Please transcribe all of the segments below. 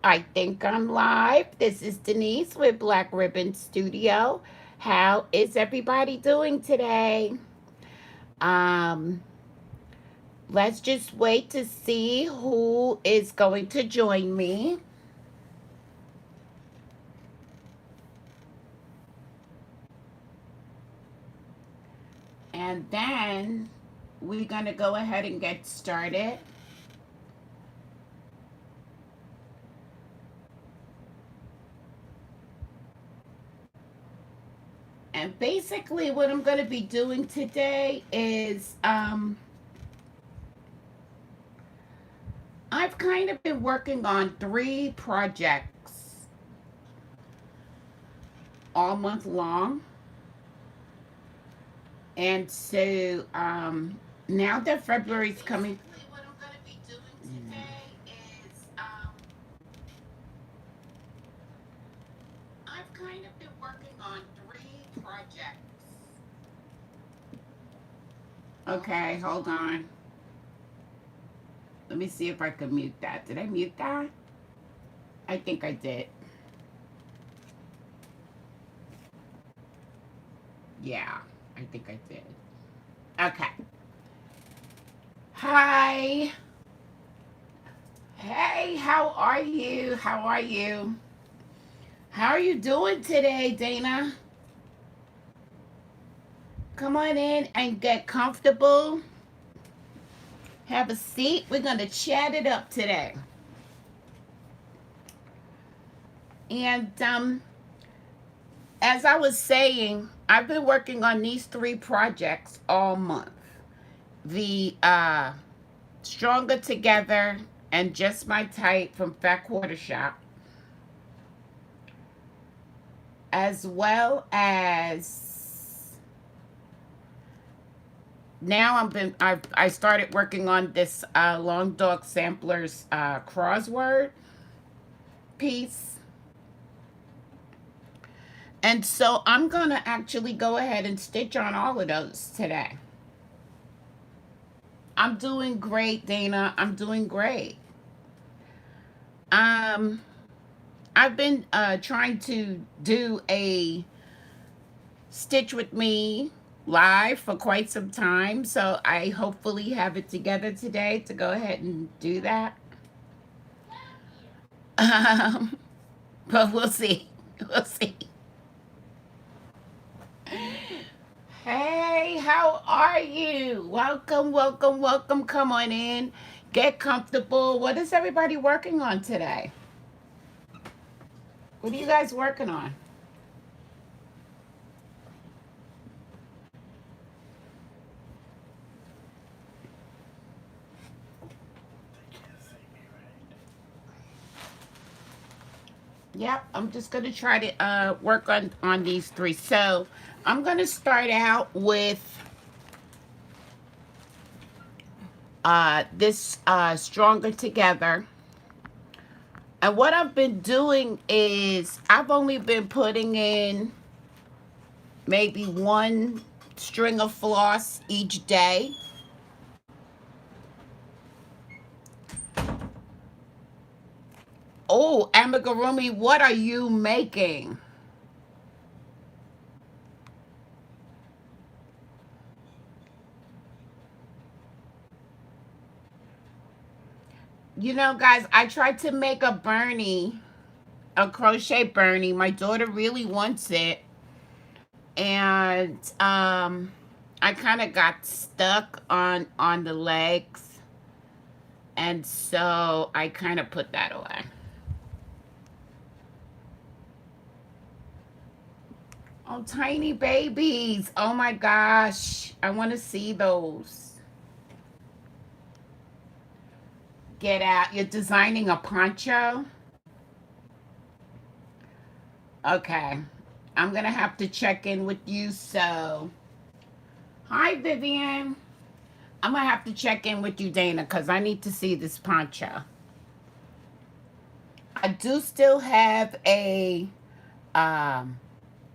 I think I'm live. This is Denise with Black Ribbon Studio. How is everybody doing today? Um, let's just wait to see who is going to join me. And then we're going to go ahead and get started. And basically, what I'm going to be doing today is I've kind of been working on 3 projects all month long. And so now that February's coming. Basically, what I'm going to be doing today is I've kind of been working on 3 projects. Okay, hold on. Let me see if I can mute that. Did I mute that? I think I did. Yeah, I think I did. Okay. Hi. Hey, how are you? How are you? How are you doing today, Dana? Come on in and get comfortable. Have a seat. We're going to chat it up today. And as I was saying, I've been working on these 3 projects all month. The Stronger Together and Just My Type from Fat Quarter Shop, as well as now I started working on this Long Dog Samplers crossword piece. And so I'm going to actually go ahead and stitch on all of those today. I'm doing great, Dana. I'm doing great. Um, I've been trying to do a Stitch with Me live for quite some time, so I hopefully have it together today to go ahead and do that. Um, but we'll see. We'll see. Hey, how are you? Welcome, welcome, welcome. Come on in. Get comfortable. What is everybody working on today? What are you guys working on? Yep, I'm just gonna try to work on these 3. So I'm gonna start out with this Stronger Together. And what I've been doing is I've only been putting in maybe 1 string of floss each day. Oh, amigurumi, what are you making? You know, guys, I tried to make a Bernie, a crochet Bernie. My daughter really wants it. And I kind of got stuck on the legs. And so I kind of put that away. Oh, tiny babies. Oh my gosh. I want to see those. Get out. You're designing a poncho? Okay. I'm going to have to check in with you. So, hi, Vivian. I'm going to have to check in with you, Dana, because I need to see this poncho. I do still have a um,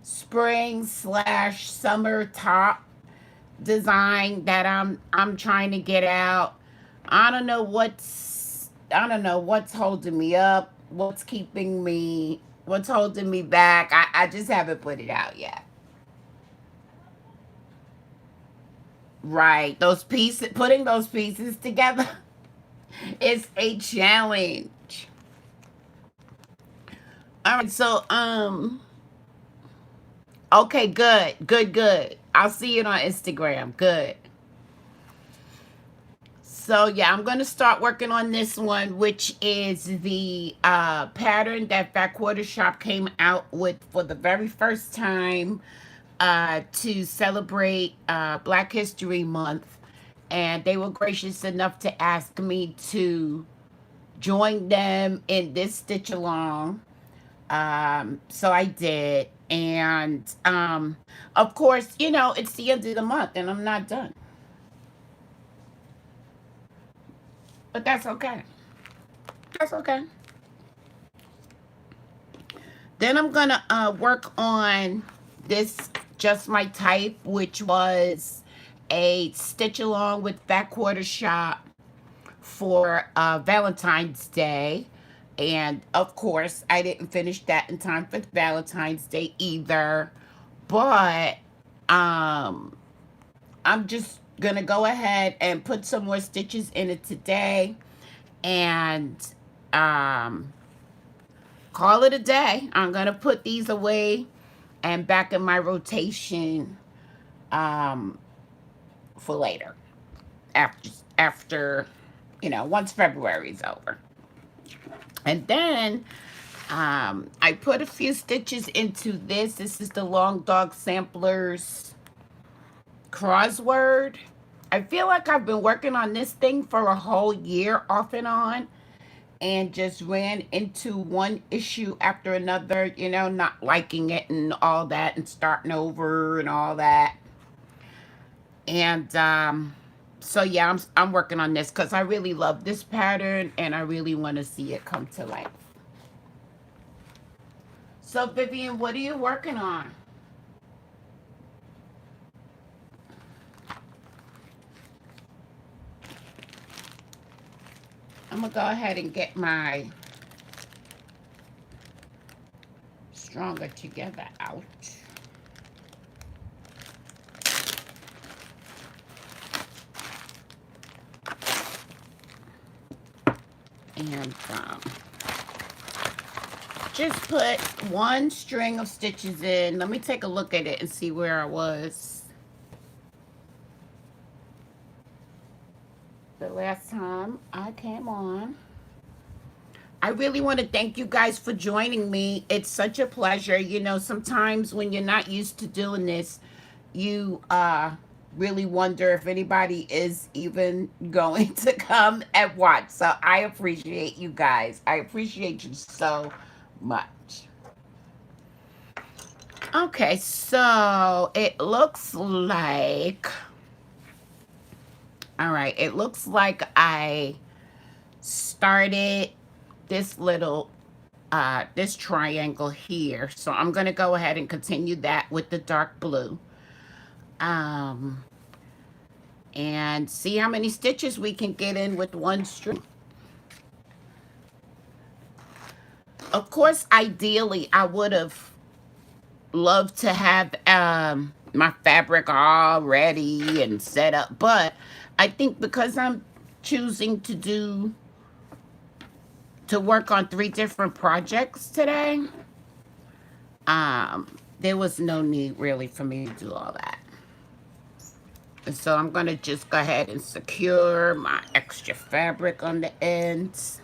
spring/summer top design that I'm trying to get out. I don't know what's holding me up. what's keeping me, what's holding me back. I just haven't put it out yet. Right. Those pieces, putting those pieces together is a challenge. All right. So, okay, good. Good, good. I'll see it on Instagram. Good. So yeah, I'm going to start working on this one, which is the pattern that Fat Quarter Shop came out with for the very first time to celebrate Black History Month. And they were gracious enough to ask me to join them in this stitch along. So I did. And of course, you know, it's the end of the month and I'm not done. But that's okay. That's okay. Then I'm gonna work on this Just My Type, which was a stitch along with Fat Quarter Shop for Valentine's Day. And of course, I didn't finish that in time for Valentine's Day either. But um, I'm just gonna go ahead and put some more stitches in it today and um, call it a day. I'm gonna put these away and back in my rotation um, for later after you know, once February's over. And then I put a few stitches into this. This is the Long Dog Samplers crossword. I feel like I've been working on this thing for a whole year off and on and just ran into one issue after another, you know, not liking it and all that and starting over and all that. And so yeah, I'm working on this because I really love this pattern and I really want to see it come to life. So Vivian, what are you working on? I'm gonna go ahead and get my Stronger Together out. And just put one string of stitches in. Let me take a look at it and see where I was the last time I came on. I really want to thank you guys for joining me. It's such a pleasure. You know, sometimes when you're not used to doing this, you really wonder if anybody is even going to come and watch. So I appreciate you guys. I appreciate you so much. Okay, so it looks like, all right, it looks like I started this little this triangle here, so I'm gonna go ahead and continue that with the dark blue and see how many stitches we can get in with one string. Of course, ideally I would have loved to have my fabric all ready and set up, but I think because I'm choosing to work on 3 different projects today, there was no need really for me to do all that. And so I'm gonna just go ahead and secure my extra fabric on the ends.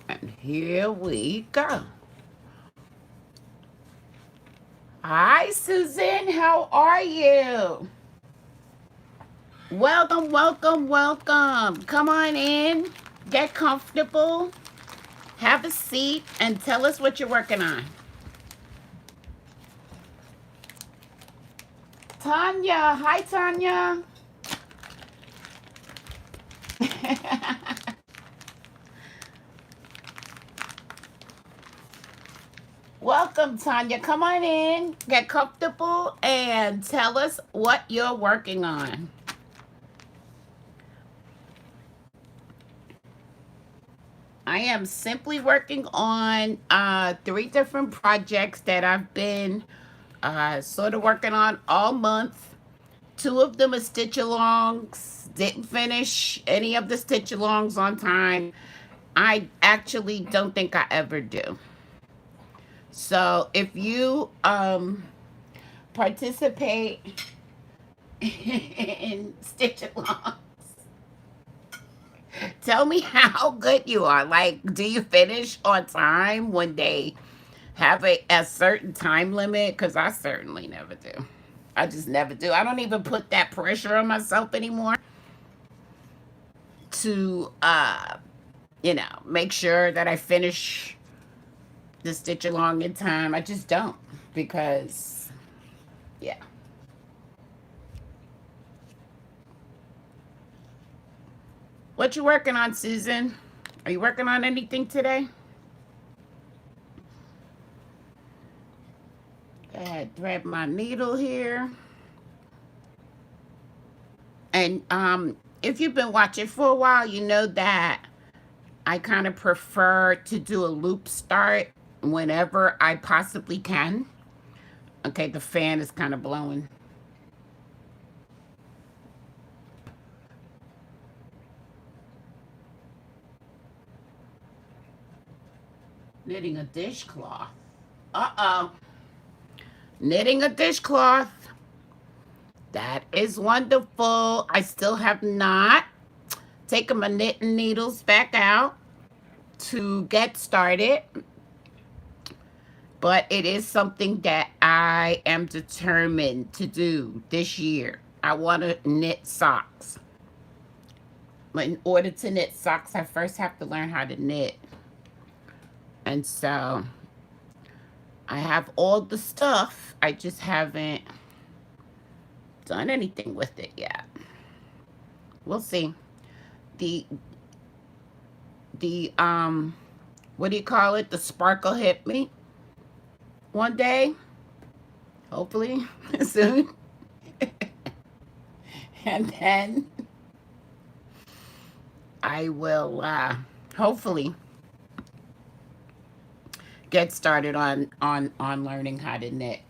And here we go. Hi, Susan, how are you? Welcome, welcome, welcome. Come on in, get comfortable, have a seat, and tell us what you're working on. Tanya, hi Tanya. Welcome, Tanya. Come on in, get comfortable, and tell us what you're working on. I am simply working on 3 different projects that I've been sort of working on all month. 2 of them are stitch-alongs. Didn't finish any of the stitch-alongs on time. I actually don't think I ever do. So if you participate in stitch-alongs, tell me how good you are. Like, do you finish on time when they have a certain time limit? Because I certainly never do. I just never do. I don't even put that pressure on myself anymore to, make sure that I finish the stitch along in time. I just don't because, yeah. What you working on, Susan? Are you working on anything today? Go ahead, thread my needle here. And if you've been watching for a while, you know that I kind of prefer to do a loop start whenever I possibly can. Okay, the fan is kind of blowing. Knitting a dishcloth. Uh-oh. Knitting a dishcloth. That is wonderful. I still have not taken my knitting needles back out to get started. But it is something that I am determined to do this year. I want to knit socks. But in order to knit socks, I first have to learn how to knit. And so I have all the stuff. I just haven't done anything with it yet. We'll see. The what do you call it? The sparkle hit me one day. Hopefully soon. And then I will hopefully get started on learning how to knit.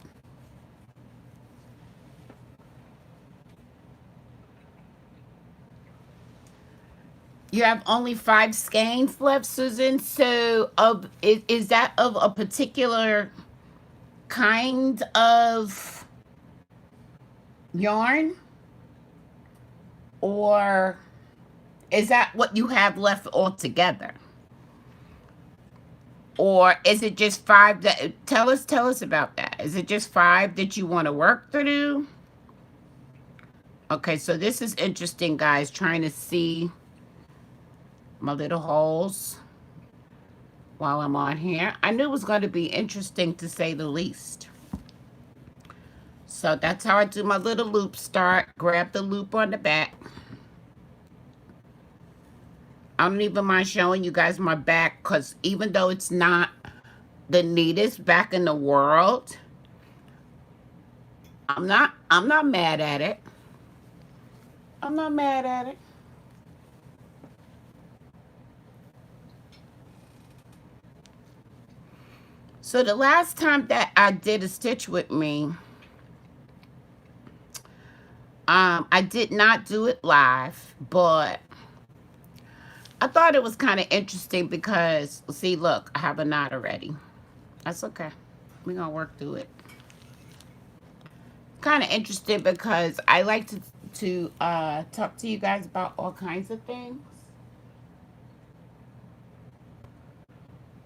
You have only 5 skeins left, Susan. So, is that of a particular kind of yarn, or is that what you have left altogether? Or is it just 5 that tell us about that? Is it just 5 that you want to work through? Okay, so this is interesting, guys, trying to see my little holes while I'm on here. I knew it was going to be interesting to say the least. So that's how I do my little loop start. Grab the loop on the back. I don't even mind showing you guys my back because even though it's not the neatest back in the world, I'm not mad at it. I'm not mad at it. So the last time that I did a stitch with me, I did not do it live, but I thought it was kind of interesting because, see, look, I have a knot already. That's okay. We're going to work through it. Kind of interesting because I like to talk to you guys about all kinds of things.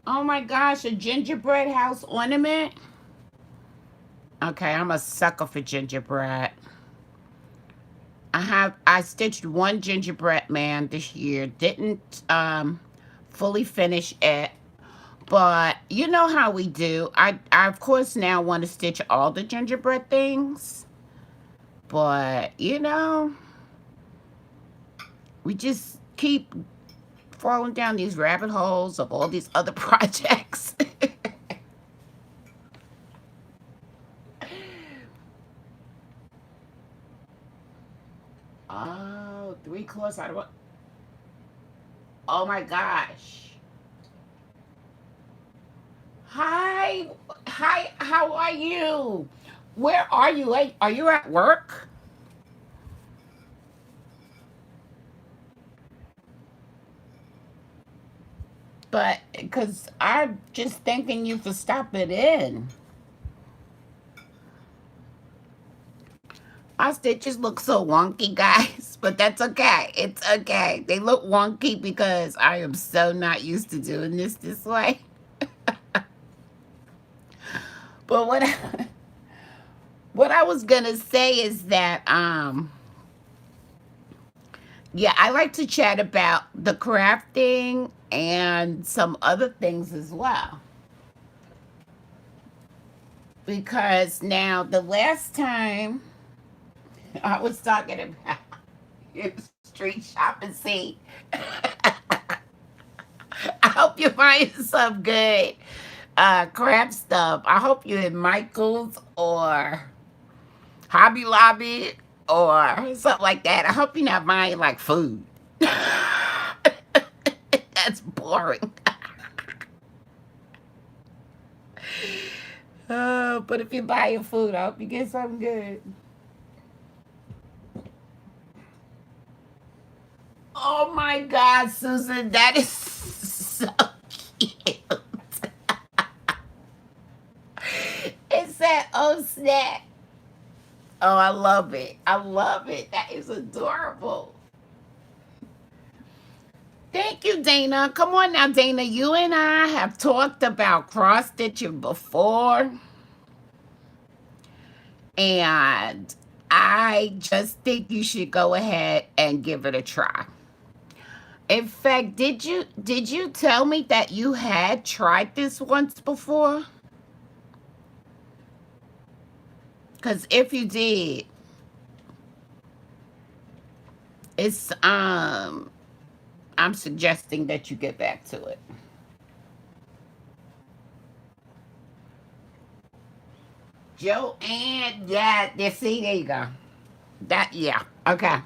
Oh my gosh, a gingerbread house ornament? Okay, I'm a sucker for gingerbread. I stitched 1 gingerbread man this year. Didn't fully finish it. But you know how we do. I of course now want to stitch all the gingerbread things. But we just keep falling down these rabbit holes of all these other projects. Oh, 3 claws out of what? Oh my gosh. Hi, hi, how are you? Where are you? Are you at work? But, because I'm just thanking you for stopping in. Our stitches look so wonky, guys, but that's okay. It's okay. They look wonky because I am so not used to doing this way. But what I was gonna say is that yeah, I like to chat about the crafting and some other things as well. Because now the last time I was talking about street shopping, see, I hope you find some good craft stuff. I hope you're in Michael's or Hobby Lobby or something like that. I hope you're not buying like food. That's boring. But if you're buying food, I hope you get something good. Oh my God, Susan, that is so cute. It said, oh snap. Oh, I love it. I love it. That is adorable. Thank you, Dana. Come on now, Dana. You and I have talked about cross stitching before, and I just think you should go ahead and give it a try. In fact, did you tell me that you had tried this once before? Because if you did, it's I'm suggesting that you get back to it. Joanne, yeah, see, there you go. That, yeah, okay.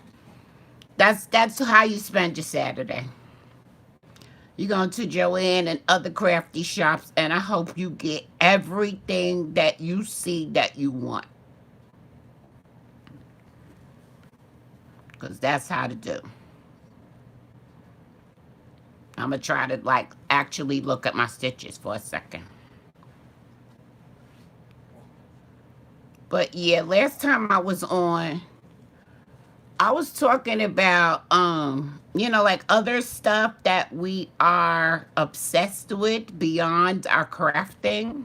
That's how you spend your Saturday. You go to Joanne and other crafty shops, and I hope you get everything that you see that you want, because that's how to do. I'm gonna try to like actually look at my stitches for a second. But yeah, last time I was on, I was talking about like other stuff that we are obsessed with beyond our crafting.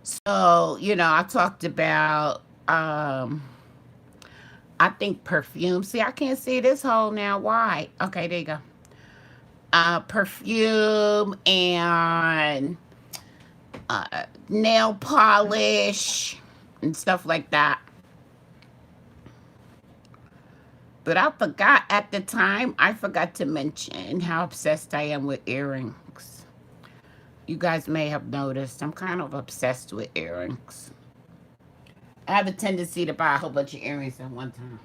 So, I talked about I think perfume. See, I can't see this hole now. Why? Okay, there you go. Perfume and nail polish and stuff like that. But I forgot at the time, I forgot to mention how obsessed I am with earrings. You guys may have noticed I'm kind of obsessed with earrings. I have a tendency to buy a whole bunch of earrings at one time.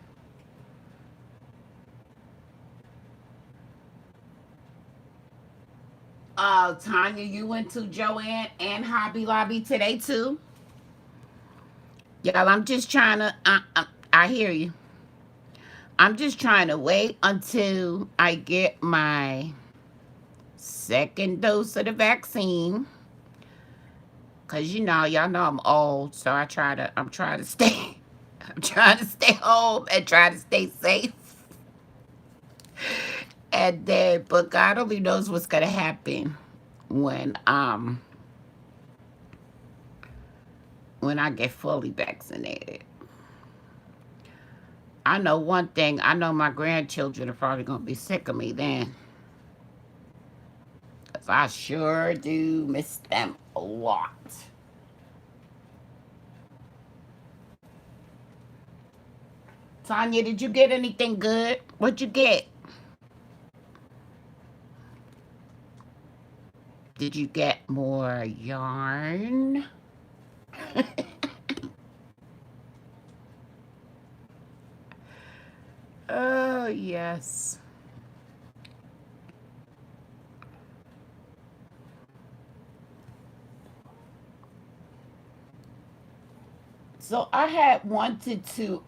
Tanya, you went to Joanne and Hobby Lobby today too? Y'all, I'm just trying to, I hear you. I'm just trying to wait until I get my second dose of the vaccine. Cause y'all know I'm old, so I'm trying to stay, I'm trying to stay home and try to stay safe. And then, but God only knows what's gonna happen when when I get fully vaccinated. I know one thing. I know my grandchildren are probably gonna be sick of me then, cause I sure do miss them a lot. Tanya, did you get anything good? What'd you get? Did you get more yarn? Oh, yes. So I had wanted to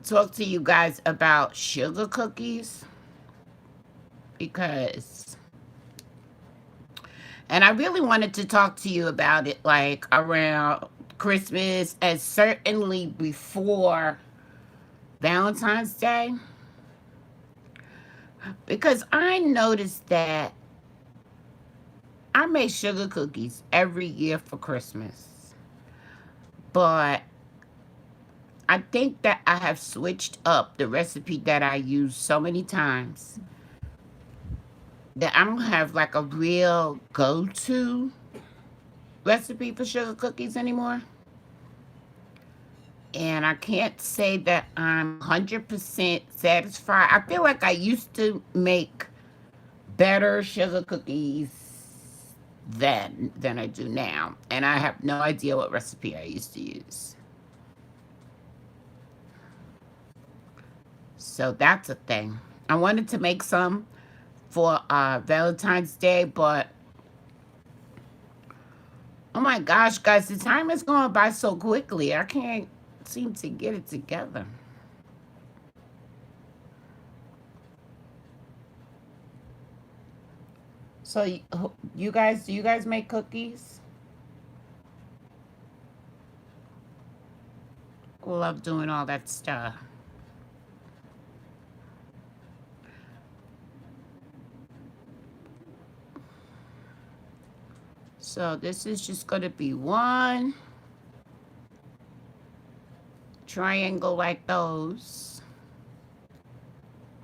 talk to you guys about sugar cookies because and I really wanted to talk to you about it like around Christmas and certainly before Valentine's Day because I noticed that I make sugar cookies every year for Christmas. But I think that I have switched up the recipe that I use so many times that I don't have like a real go-to recipe for sugar cookies anymore. And I can't say that I'm 100% satisfied. I feel like I used to make better sugar cookies than I do now. And I have no idea what recipe I used to use. So that's a thing. I wanted to make some for Valentine's Day, but oh my gosh, guys, the time is going by so quickly. I can't seem to get it together. So you guys, do you guys make cookies? Love doing all that stuff. So this is just going to be one triangle like those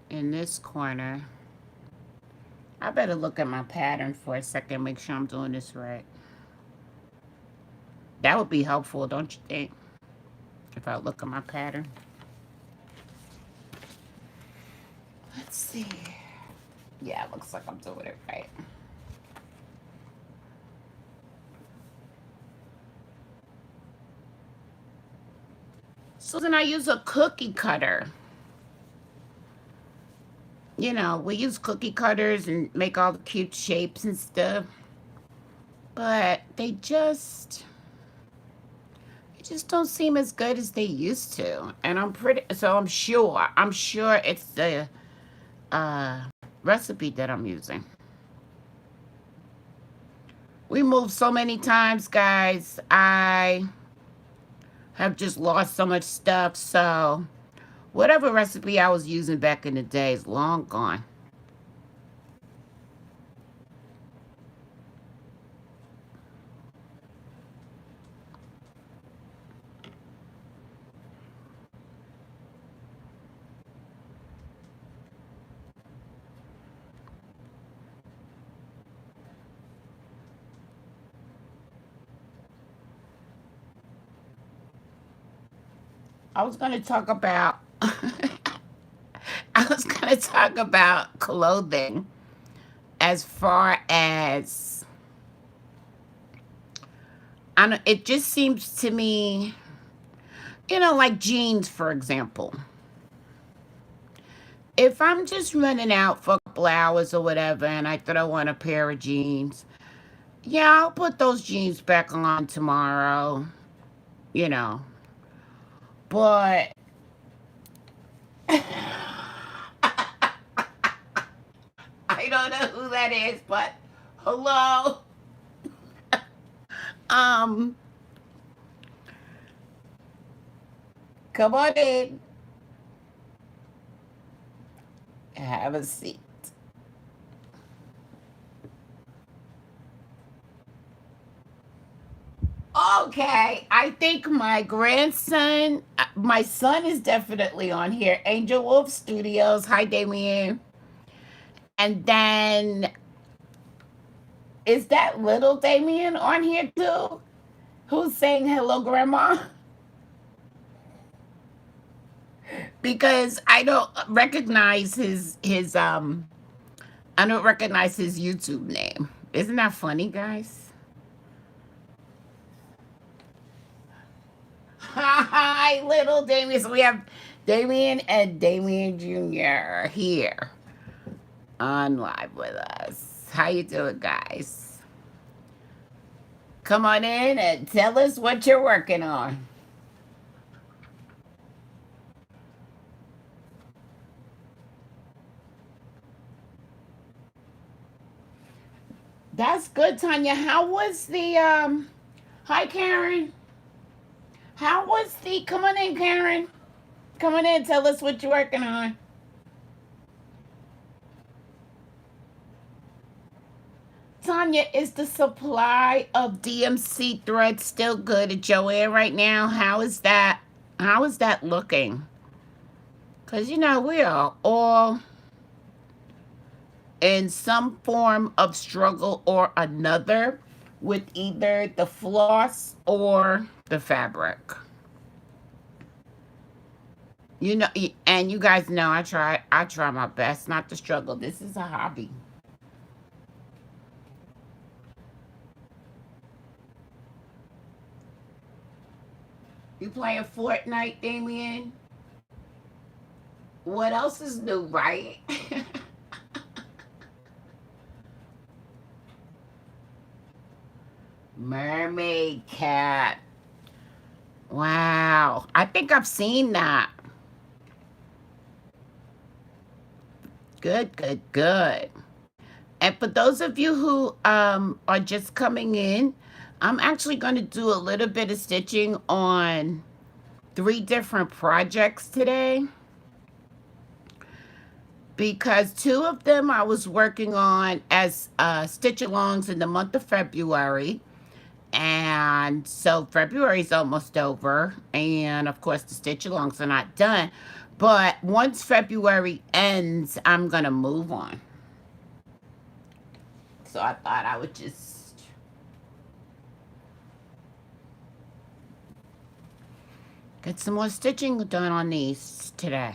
in this corner. I better look at my pattern for a second, make sure I'm doing this right. That would be helpful, don't you think? If I look at my pattern. Let's see. Yeah, it looks like I'm doing it right. So then I use a cookie cutter. You know, we use cookie cutters and make all the cute shapes and stuff. But they just don't seem as good as they used to. And I'm sure it's the uh, recipe that I'm using. We moved so many times, guys. I have just lost so much stuff. So whatever recipe I was using back in the day is long gone. I was going to talk about I was going to talk about clothing as far as I don't, it just seems to me, like jeans, for example. If I'm just running out for a couple hours or whatever and I throw on a pair of jeans, yeah, I'll put those jeans back on tomorrow, you know. But I don't know who that is, but hello. Um, Come on in. Have a seat. Okay, I think my son is definitely on here. Angel Wolf Studios. Hi, Damien. And then, is that little Damien on here too? Who's saying hello, Grandma? Because I don't recognize his YouTube name. Isn't that funny, guys? Hi, little Damien. So we have Damien and Damien Jr. here on live with us. How you doing, guys? Come on in and tell us what you're working on. That's good, Tanya. How was the Hi, Karen. How was the Come on in, Karen. Come on in, tell us what you're working on. Tanya, is the supply of DMC thread still good at Joanne right now? How is that? How is that looking? Because, you know, we are all in some form of struggle or another with either the floss or the fabric. You know, and you guys know I try my best not to struggle. This is a hobby. You playing Fortnite, Damien? What else is new, right? Mermaid cat. Wow. I think I've seen that. Good, good, good. And for those of you who are just coming in, I'm actually going to do a little bit of stitching on 3 different projects today, because 2 of them I was working on as stitch alongs in the month of February. And so February's almost over. And of course, the stitch alongs are not done. But once February ends, I'm going to move on. So I thought I would just get some more stitching done on these today.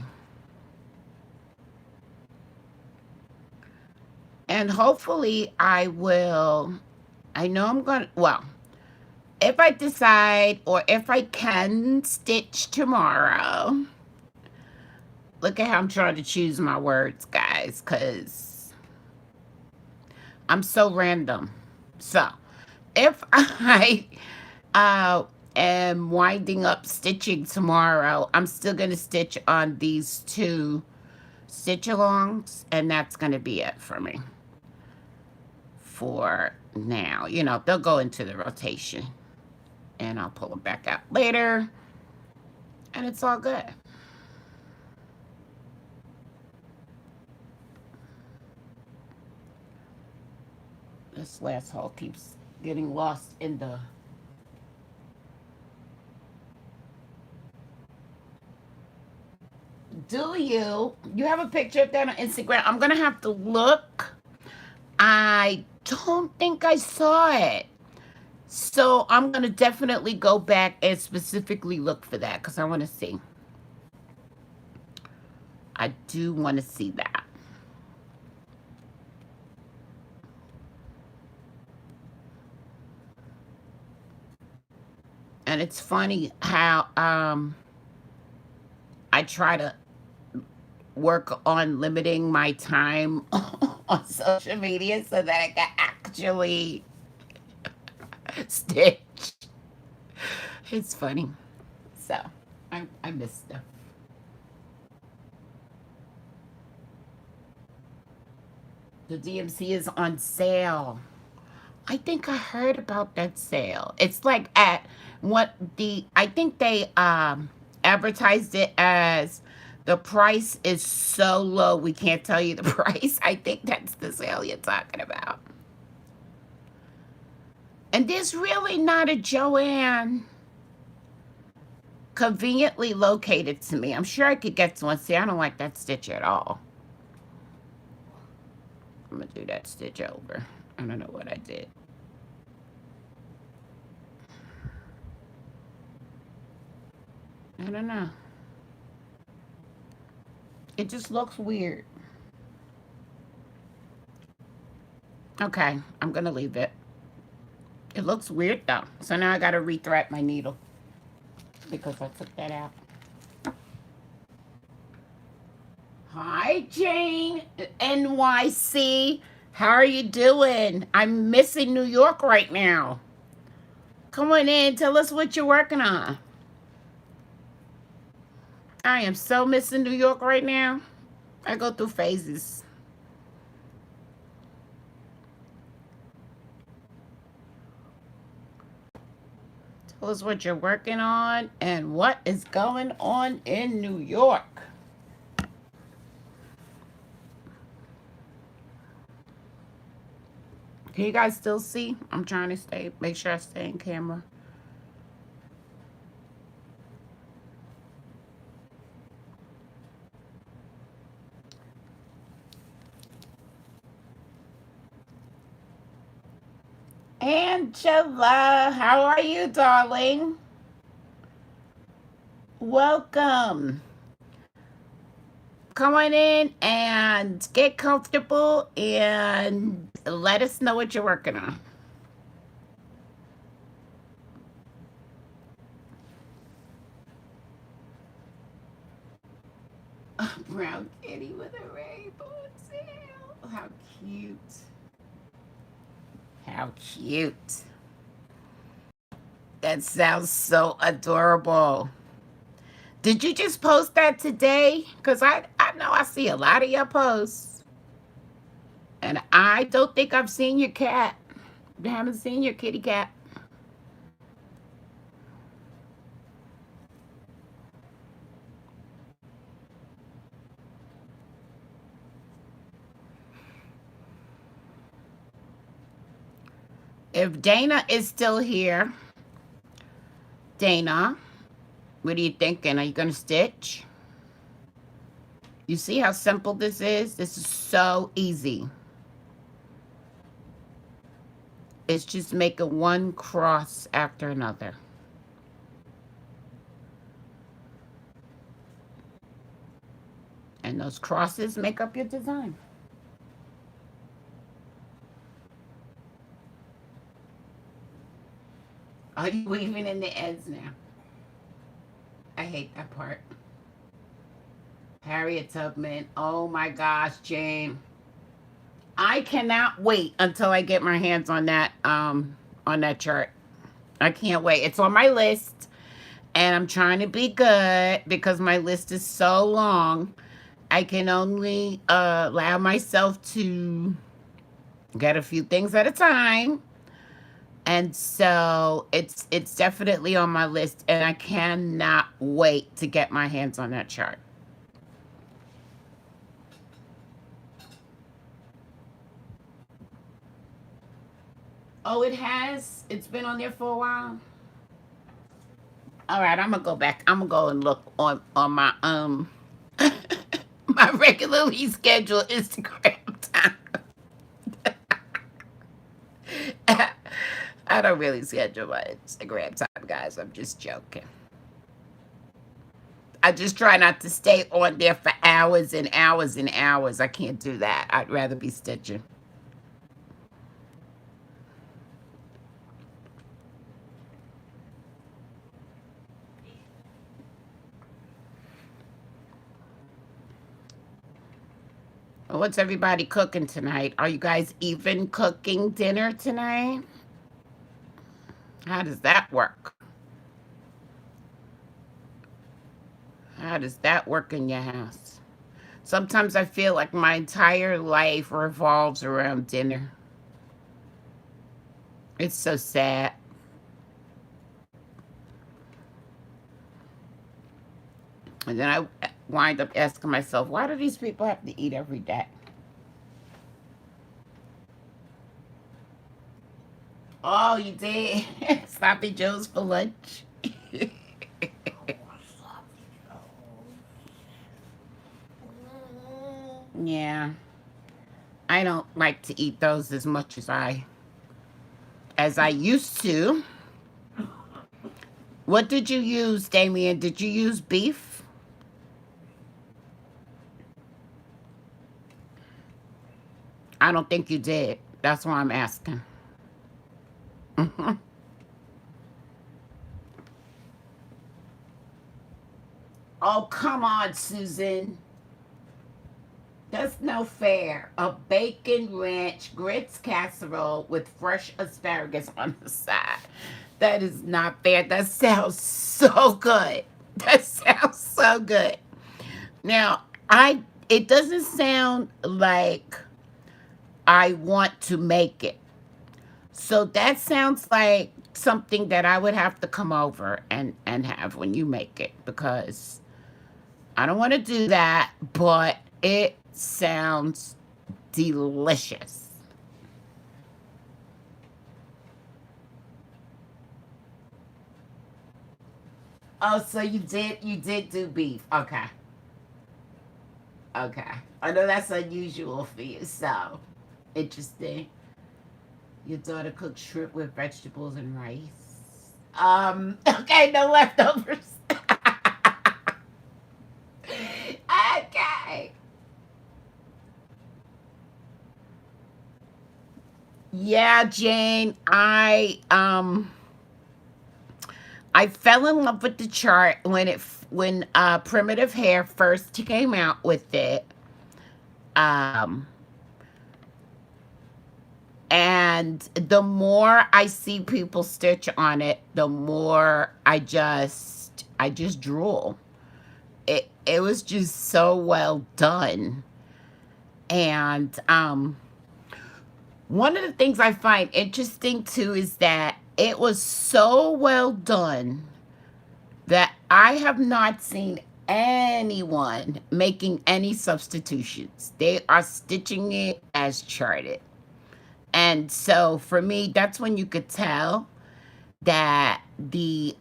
And hopefully I know I'm going to, well, if I decide or if I can stitch tomorrow. Look at how I'm trying to choose my words, guys, because I'm so random. So, if I am winding up stitching tomorrow, I'm still going to stitch on these 2 stitch alongs, and that's going to be it for me for now. You know, they'll go into the rotation, and I'll pull them back out later, and it's all good. This last hole keeps getting lost in the... Do you? You have a picture of that on Instagram? I'm going to have to look. I don't think I saw it. So I'm going to definitely go back and specifically look for that because I want to see. I do want to see that. And it's funny how I try to work on limiting my time on social media so that I can actually stitch. It's funny. So, I miss stuff. The DMC is on sale. I think I heard about that sale. It's like at I think they advertised it as the price is so low we can't tell you the price. I think that's the sale you're talking about. And there's really not a Joanne conveniently located to me. I'm sure I could get to one. See, I don't like that stitch at all. I'm going to do that stitch over. I don't know what I did. I don't know. It just looks weird. Okay, I'm going to leave it. It looks weird though. So now I got to rethread my needle because I took that out. Hi, Jane, NYC. How are you doing? I'm missing New York right now. Come on in. Tell us what you're working on. I am so missing New York right now. I go through phases. Tell us what you're working on and what is going on in New York. Can you guys still see? I'm trying to make sure I stay in camera. Angela, how are you, darling? Welcome. Come on in and get comfortable and let us know what you're working on. A brown kitty with a rainbow tail. How cute. How cute. That sounds so adorable. Did you just post that today? Because I know I see a lot of your posts. And I don't think I've seen your cat. I haven't seen your kitty cat. If Dana is still here, Dana, what are you thinking? Are you going to stitch? You see how simple this is? This is so easy. It's just making one cross after another. And those crosses make up your design. Are you weaving in the ends now? I hate that part. Harriet Tubman. Oh my gosh, Jane. I cannot wait until I get my hands on that chart. I can't wait. It's on my list. And I'm trying to be good because my list is so long. I can only allow myself to get a few things at a time. And so it's definitely on my list, and I cannot wait to get my hands on that chart. Oh, it has? It's been on there for a while? All right, I'm gonna go back. I'm gonna go and look on my my regularly scheduled Instagram time. I don't really schedule my Instagram time, guys. I'm just joking. I just try not to stay on there for hours and hours and hours. I can't do that. I'd rather be stitching. What's everybody cooking tonight? Are you guys even cooking dinner tonight? How does that work? How does that work in your house? Sometimes I feel like my entire life revolves around dinner. It's so sad. And then I wind up asking myself, why do these people have to eat every day? Oh, you did? Sloppy Joe's for lunch? Yeah. I don't like to eat those as much as I used to. What did you use, Damien? Did you use beef? I don't think you did. That's why I'm asking. Oh, come on, Susan. That's no fair. A bacon ranch grits casserole with fresh asparagus on the side. That is not fair. That sounds so good. That sounds so good. Now, I it doesn't sound like I want to make it. So that sounds like something that I would have to come over and have when you make it, because I don't want to do that, but it sounds delicious. Oh, so you did do beef. Okay. Okay. I know that's unusual for you, so interesting. Your daughter cooked shrimp with vegetables and rice. Okay, no leftovers. Okay. Yeah, Jane, I fell in love with the chart when Primitive Hair first came out with it. Um and the more I see people stitch on it, the more I just drool. It was just so well done. And one of the things I find interesting too is that it was so well done that I have not seen anyone making any substitutions. They are stitching it as charted. And so for me, that's when you could tell that the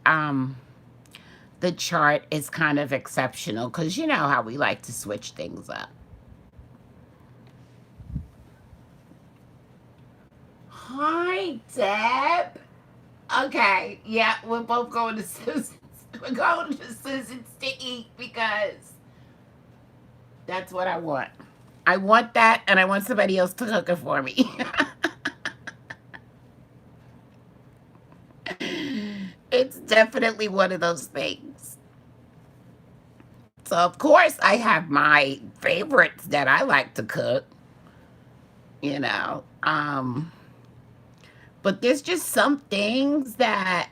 chart is kind of exceptional, because you know how we like to switch things up. Hi, Deb. Okay, yeah, we're both going to Susan's. We're going to Susan's to eat because that's what I want. I want that, and I want somebody else to cook it for me. It's definitely one of those things. So, of course, I have my favorites that I like to cook, you know. But there's just some things that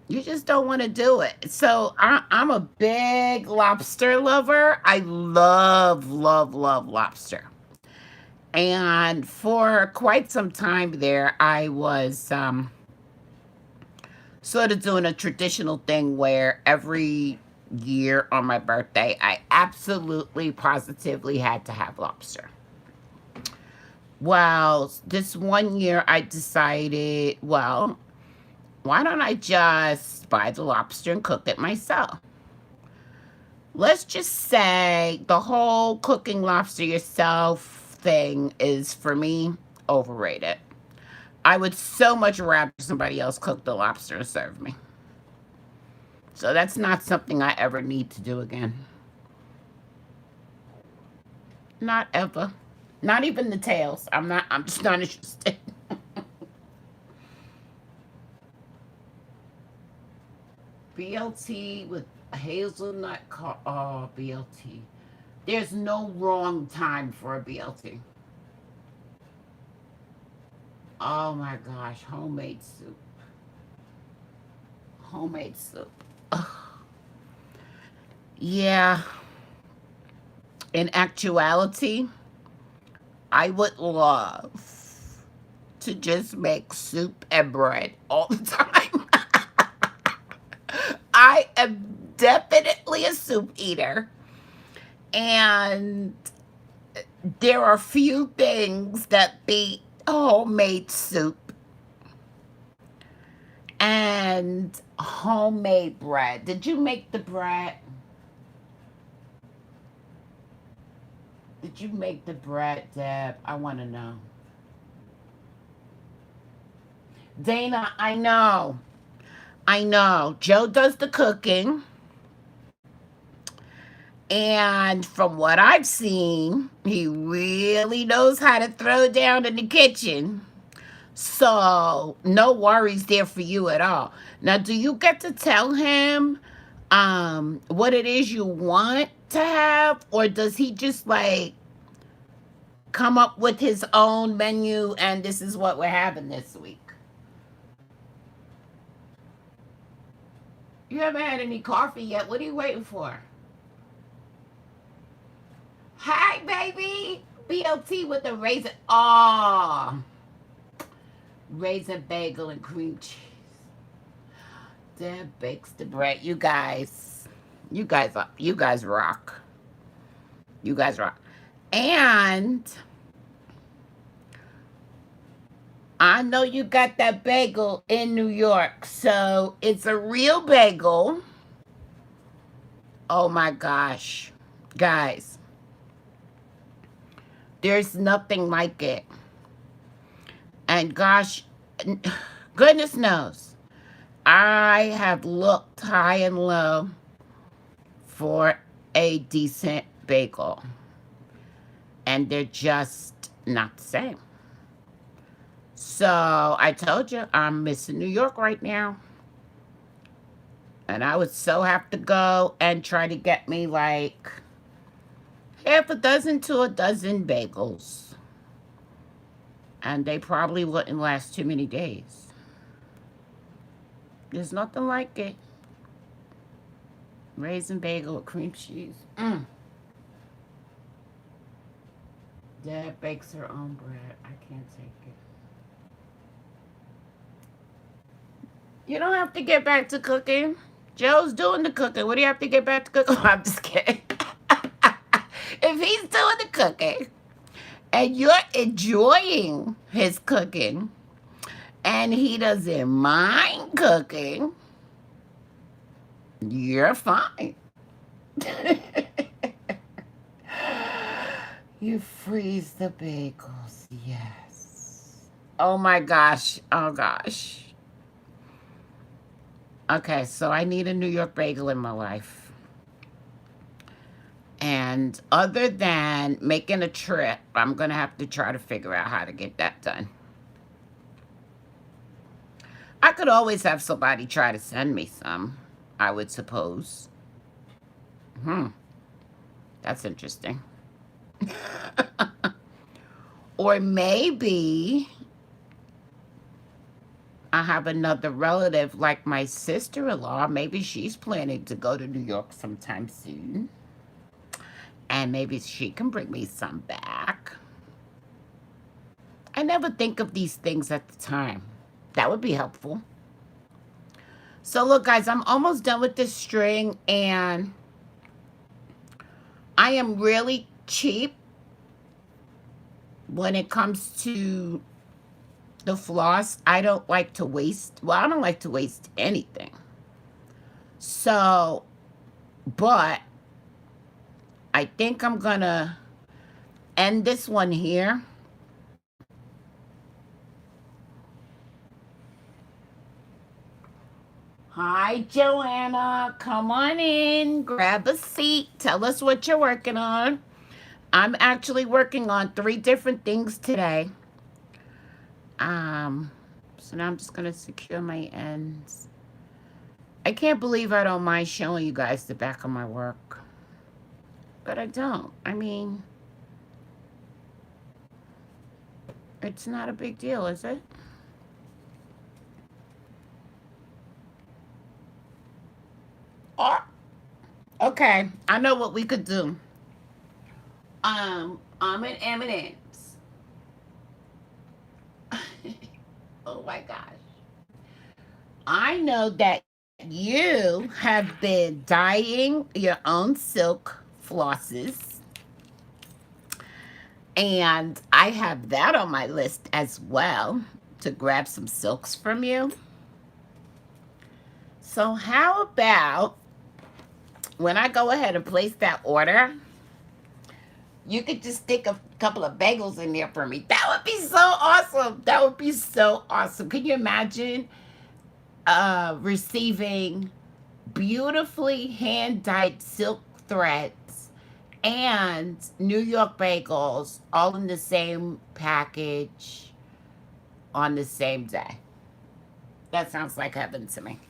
you just don't want to do it. So I'm a big lobster lover. I love, love, love lobster. And for quite some time there, I was sort of doing a traditional thing where every year on my birthday, I absolutely, positively had to have lobster. Well, this one year I decided, well, why don't I just buy the lobster and cook it myself? Let's just say the whole cooking lobster yourself thing is, for me, overrated. I would so much rather somebody else cook the lobster and serve me. So that's not something I ever need to do again. Not ever. Not even the tails. I'm just not interested. BLT with hazelnut oh, BLT. There's no wrong time for a BLT. Oh my gosh, homemade soup. Homemade soup. Ugh. Yeah, in actuality, I would love to just make soup and bread all the time. I am definitely a soup eater, and there are few things that beat homemade soup and homemade bread. Did you make the bread? Did you make the bread, Deb? I want to know. Dana, I know. I know. Joe does the cooking. And from what I've seen, he really knows how to throw down in the kitchen. So, no worries there for you at all. Now, do you get to tell him what it is you want to have, or does he just like come up with his own menu and this is what we're having this week? You haven't had any coffee yet. What are you waiting for? Hi, baby. BLT with the raisin. Oh, raisin bagel and cream cheese. Deb bakes the bread. You guys rock. You guys rock. And I know you got that bagel in New York. So it's a real bagel. Oh my gosh. Guys, there's nothing like it. And gosh, goodness knows, I have looked high and low for a decent bagel. And they're just not the same. So I told you I'm missing New York right now. And I would so have to go and try to get me like half a dozen to a dozen bagels. And they probably wouldn't last too many days. There's nothing like it. Raisin bagel with cream cheese. Dad bakes her own bread. I can't take it. You don't have to get back to cooking. Joe's doing the cooking. What do you have to get back to cooking? I'm just kidding. If he's doing the cooking and you're enjoying his cooking and he doesn't mind cooking, you're fine. You freeze the bagels. Yes. Oh my gosh. Oh gosh. Okay, so I need a New York bagel in my life. And other than making a trip, I'm going to have to try to figure out how to get that done. I could always have somebody try to send me some, I would suppose. That's interesting. Or maybe I have another relative like my sister-in-law. Maybe she's planning to go to New York sometime soon. And maybe she can bring me some back. I never think of these things at the time. That would be helpful. So look, guys, I'm almost done with this string. And I am really cheap when it comes to the floss. I don't like to waste. Well, I don't like to waste anything. So, but I think I'm going to end this one here. Hi, Joanna. Come on in. Grab a seat. Tell us what you're working on. I'm actually working on 3 different things today. So now I'm just going to secure my ends. I can't believe I don't mind showing you guys the back of my work. But I don't. I mean, it's not a big deal, is it? Oh, okay. I know what we could do. I'm an M&M's. Oh my gosh. I know that you have been dyeing your own silk flosses. And I have that on my list as well to grab some silks from you. So how about when I go ahead and place that order, you could just stick a couple of bagels in there for me. That would be so awesome. That would be so awesome. Can you imagine receiving beautifully hand-dyed silk threads and New York bagels all in the same package on the same day? That sounds like heaven to me.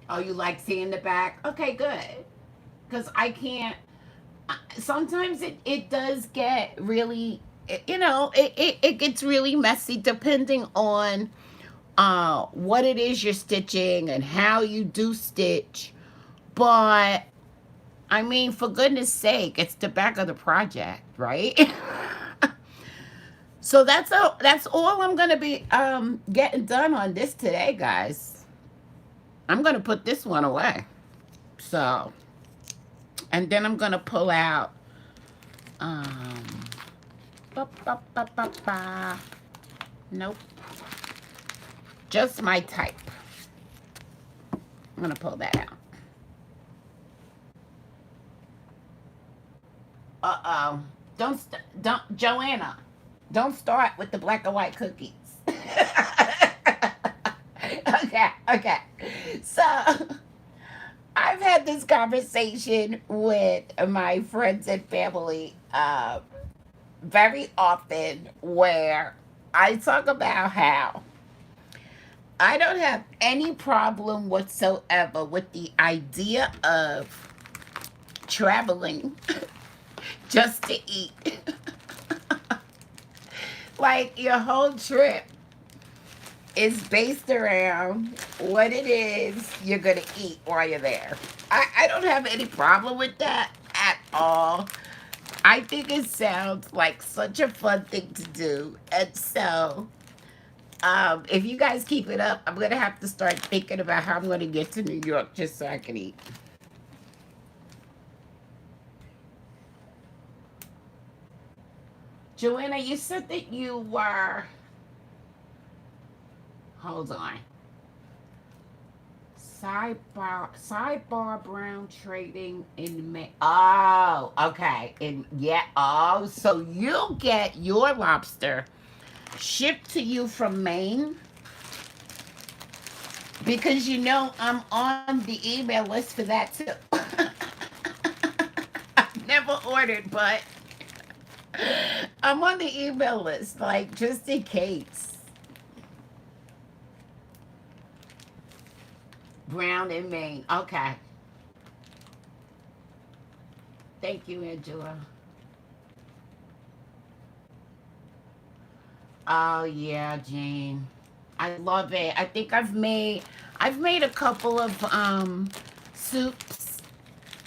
Oh, you like seeing the back? Okay, good. Because I can't. Sometimes it does get really it gets really messy depending on what it is you're stitching and how you do stitch. But I mean, for goodness sake, it's the back of the project, right? So that's all I'm gonna be getting done on this today, guys. I'm gonna put this one away. So, and then I'm gonna pull out um ba, ba, ba, ba, ba. Nope. Just my type. I'm gonna pull that out. Uh-oh. Don't Joanna. Don't start with the black and white cookies. Okay, okay. So I've had this conversation with my friends and family very often where I talk about how I don't have any problem whatsoever with the idea of traveling just to eat. Like your whole trip is based around what it is you're gonna eat while you're there. I don't have any problem with that at all. I think it sounds like such a fun thing to do. And so, if you guys keep it up, I'm gonna have to start thinking about how I'm gonna get to New York just so I can eat. Joanna, you said that you were. Hold on. Sidebar Brown trading in May. Oh, okay. And yeah, oh, so you'll get your lobster shipped to you from Maine because I'm on the email list for that too. I've never ordered, but I'm on the email list, like just in case. Brown in Maine. Okay. Thank you, Angela. Oh yeah, Jane. I love it. I think I've made a couple of soups,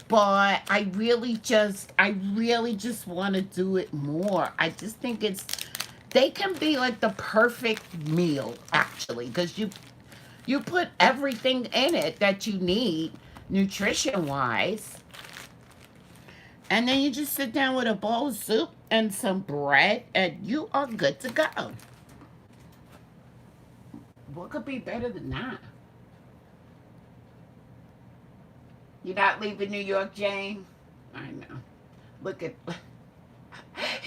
but I really just want to do it more. I just think they can be like the perfect meal actually because you put everything in it that you need nutrition wise, and then you just sit down with a bowl of soup and some bread and you are good to go. What could be better than that? You're not leaving New York, Jane? I know. Look at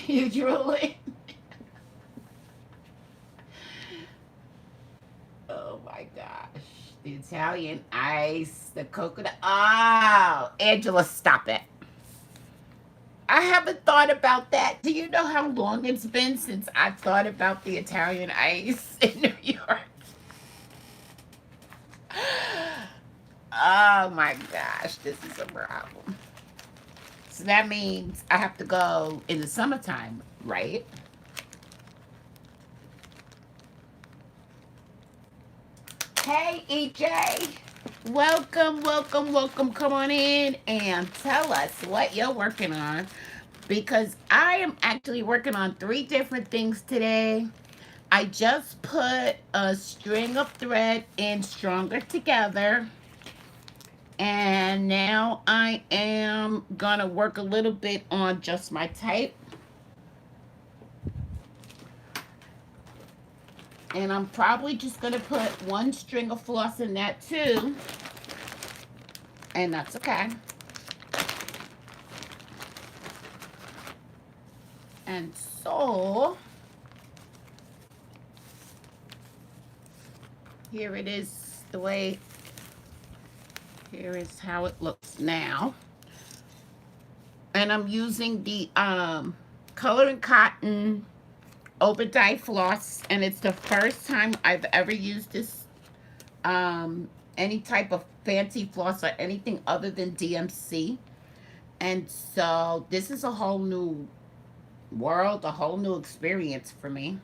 you drooling. Oh my gosh. The Italian ice, the coconut. Oh, Angela, stop it. I haven't thought about that. Do you know how long it's been since I've thought about the Italian ice in New York? Oh my gosh, this is a problem. So that means I have to go in the summertime, right? Hey, EJ. Welcome, welcome, welcome. Come on in and tell us what you're working on because I am actually working on three different things today. I just put a string of thread in Stronger Together, and now I am gonna work a little bit on Just My Type. And I'm probably just gonna put one string of floss in that too. And that's okay. And so here it is here is how it looks now. And I'm using the Color and Cotton Open Dye Floss, and it's the first time I've ever used this any type of fancy floss or anything other than DMC. And so this is a whole new world, a whole new experience for me.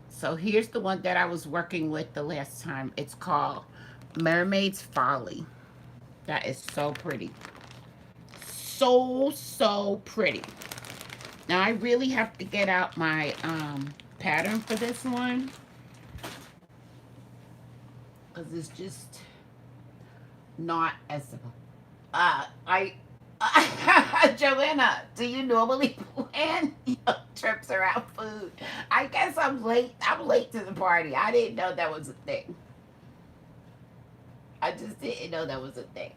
So here's the one that I was working with the last time. It's called Mermaid's Folly. That is so pretty. So, so pretty. Now I really have to get out my pattern for this one, because it's just not as I Joanna, do you normally plan your trips around food? I guess I'm late. I'm late to the party. I didn't know that was a thing. I just didn't know that was a thing.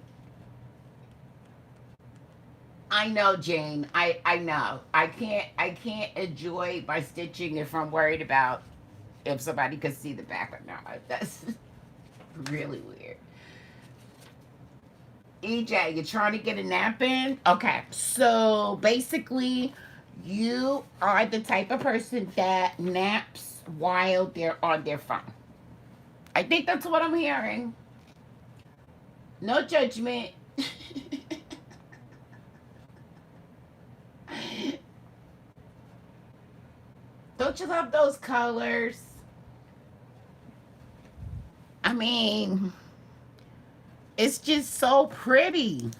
I know, Jane. I know. I can't enjoy my stitching if I'm worried about if somebody could see the back or not. That's really weird. EJ, you're trying to get a nap in? Okay. So basically, you are the type of person that naps while they're on their phone. I think that's what I'm hearing. No judgment. Don't you love those colors? I mean, it's just so pretty.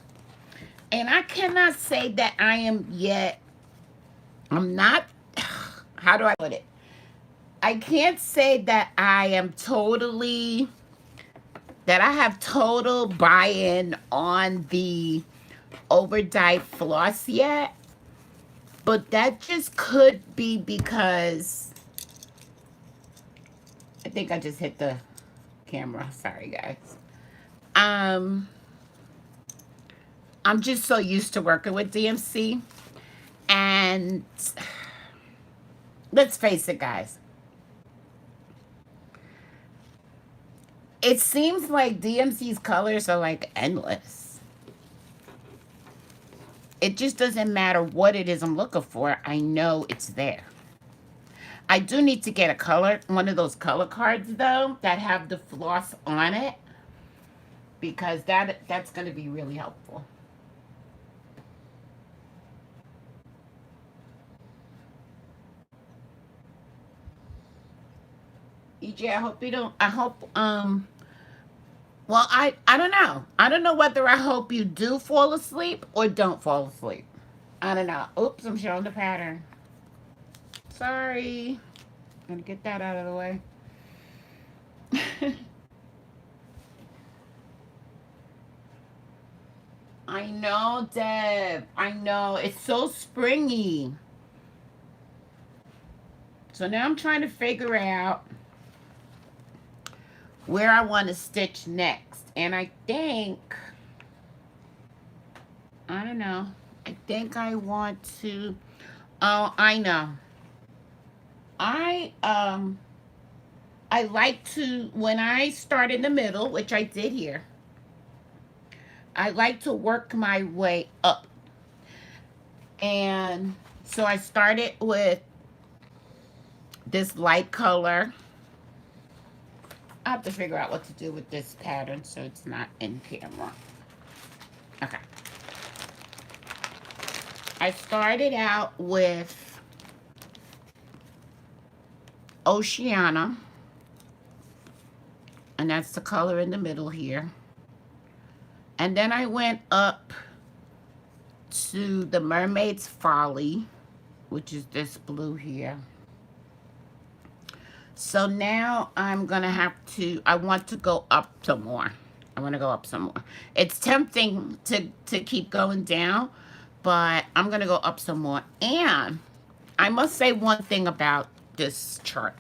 And I cannot say that I am yet, I'm not, how do I put it? I can't say that I am totally, that I have total buy-in on the overdyed floss yet. But that just could be because, I think I just hit the camera. Sorry, guys. Um, I'm just so used to working with DMC. And let's face it, guys. It seems like DMC's colors are like endless. It just doesn't matter what it is I'm looking for. I know it's there. I do need to get a color, one of those color cards though, that have the floss on it, because that's going to be really helpful. EJ, I hope you don't, I hope, well, I don't know. I don't know whether I hope you do fall asleep or don't fall asleep. I don't know. Oops, I'm showing the pattern. Sorry. Gonna get that out of the way. I know, Deb. I know. It's so springy. So now I'm trying to figure out where I want to stitch next. And I think, I don't know. I think I want to, oh, I know. I, I like to, when I start in the middle, which I did here, I like to work my way up. And so I started with this light color. I have to figure out what to do with this pattern so it's not in camera. Okay. I started out with Oceana. And that's the color in the middle here. And then I went up to the Mermaid's Folly, which is this blue here. So now I'm going to have to, I want to go up some more. I want to go up some more. It's tempting to keep going down, but I'm going to go up some more. And I must say one thing about this chart.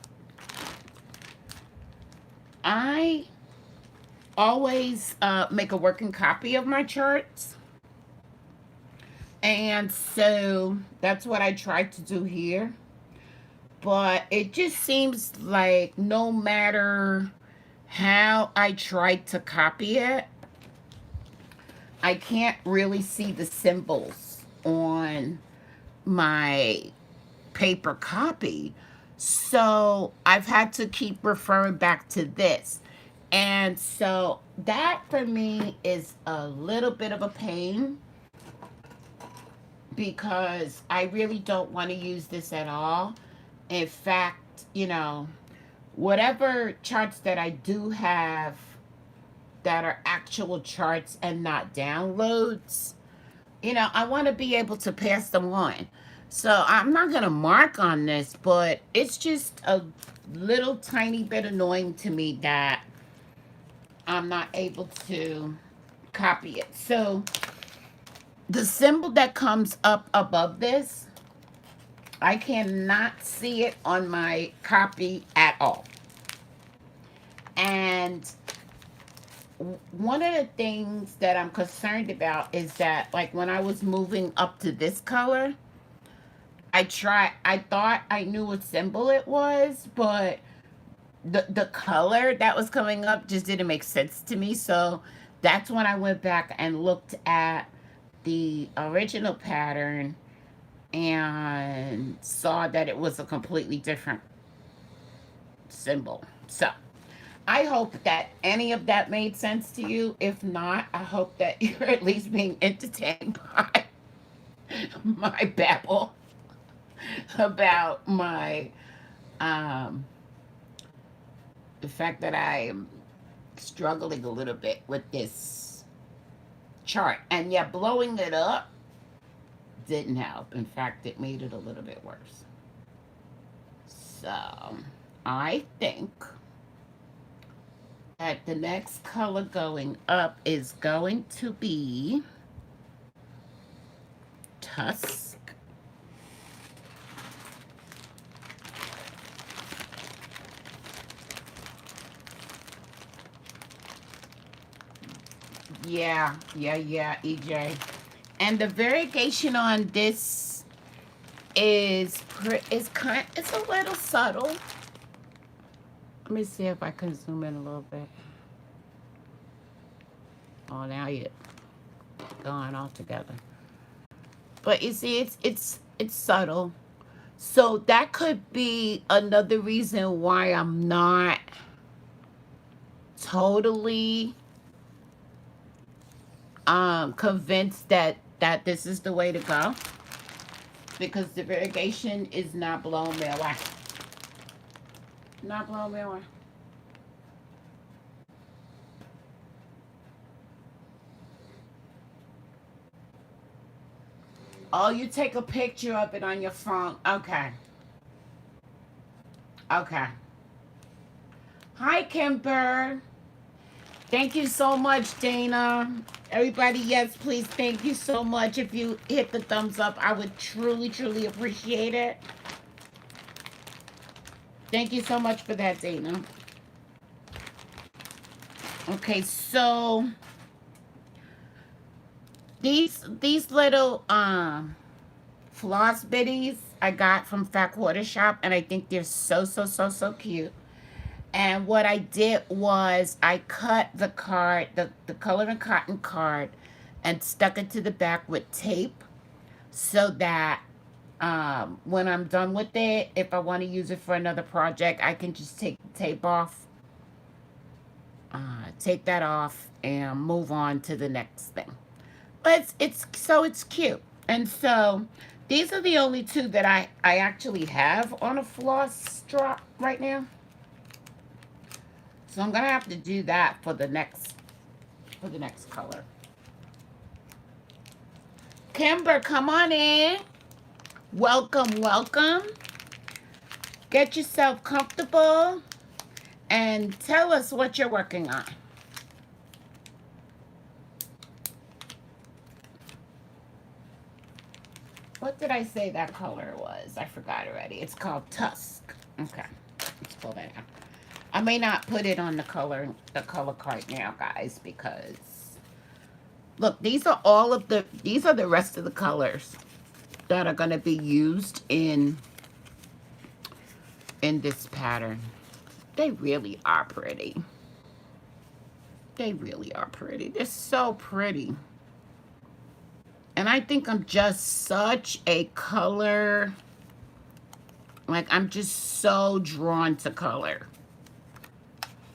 I always make a working copy of my charts. And so that's what I tried to do here. But it just seems like no matter how I try to copy it, I can't really see the symbols on my paper copy. So I've had to keep referring back to this. And so that for me is a little bit of a pain. because I really don't want to use this at all. In fact, you know, whatever charts that I do have that are actual charts and not downloads, you know, I want to be able to pass them on. So I'm not going to mark on this, but it's just a little tiny bit annoying to me that I'm not able to copy it. So the symbol that comes up above this, I cannot see it on my copy at all. And one of the things that I'm concerned about is that, like, when I was moving up to this color, I thought I knew what symbol it was, but the color that was coming up just didn't make sense to me. So that's when I went back and looked at the original pattern and saw that it was a completely different symbol. So I hope that any of that made sense to you. If not, I hope that you're at least being entertained by my babble about my the fact that I am struggling a little bit with this chart. And yeah, blowing it up didn't help. In fact, it made it a little bit worse. So I think that the next color going up is going to be Tusk. Yeah, EJ. And the variegation on this is it's a little subtle. Let me see if I can zoom in a little bit. Oh, now you're going all together. But you see, it's subtle. So that could be another reason why I'm not totally convinced that this is the way to go, because the variegation is not blowing me away. Not blowing me away. Oh, you take a picture of it on your phone. Okay. Okay. Hi, Kimber. Thank you so much, Dana. Everybody, yes, please, thank you so much. If you hit the thumbs up, I would truly, truly appreciate it. Thank you so much for that, Dana. Okay, so these little floss bitties I got from Fat Quarter Shop, and I think they're so cute. And what I did was I cut the card, the Color and Cotton card, and stuck it to the back with tape, so that when I'm done with it, if I want to use it for another project, I can just take the tape off, take that off, and move on to the next thing. But it's cute. And so these are the only two that I actually have on a floss drop right now. So I'm gonna have to do that for the next color. Kimber, come on in. Welcome, welcome. Get yourself comfortable and tell us what you're working on. What did I say that color was? I forgot already. It's called Tusk. Okay, let's pull that out. I may not put it on the color card now, guys, because look, these are the rest of the colors that are going to be used in this pattern. They really are pretty. They really are pretty. They're so pretty. And I think I'm just such a color, like, I'm just so drawn to color.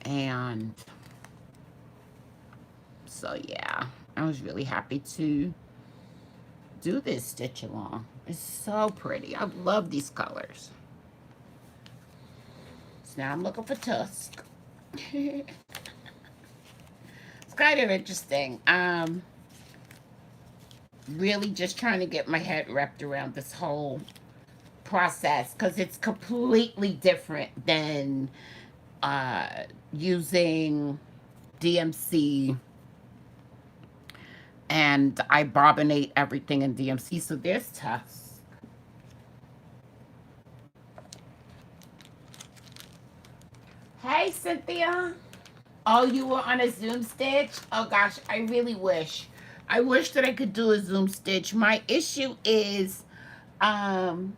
And so yeah, I was really happy to do this stitch along. It's so pretty. I love these colors. So now I'm looking for tusk. It's kind of interesting. Really just trying to get my head wrapped around this whole process because it's completely different than using DMC, and I bobinate everything in DMC. So there's tusk. Hey, Cynthia. Oh, you were on a Zoom stitch? Oh gosh, I really wish. I wish that I could do a Zoom stitch. My issue is, you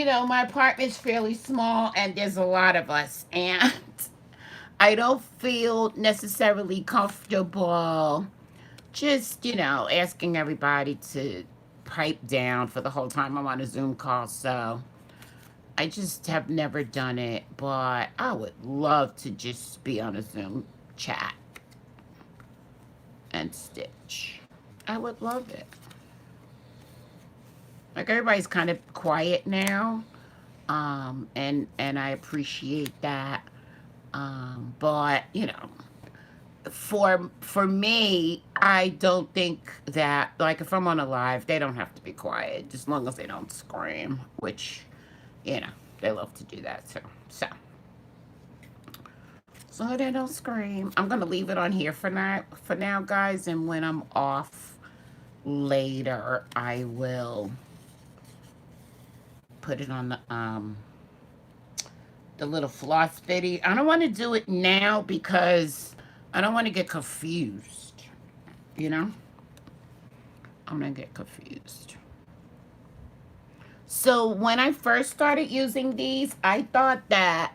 know, my apartment's fairly small and there's a lot of us, and I don't feel necessarily comfortable just, you know, asking everybody to pipe down for the whole time I'm on a Zoom call. So I just have never done it, but I would love to just be on a Zoom chat and stitch. I would love it. Like, everybody's kind of quiet now, and I appreciate that. But you know, for me, I don't think that, like, if I'm on a live, they don't have to be quiet, just as long as they don't scream, which, you know, they love to do that too. So they don't scream. I'm gonna leave it on here for now, guys, and when I'm off later, I will put it on the little floss video. I don't want to do it now because I don't want to get confused, you know? I'm gonna get confused. So when I first started using these, I thought that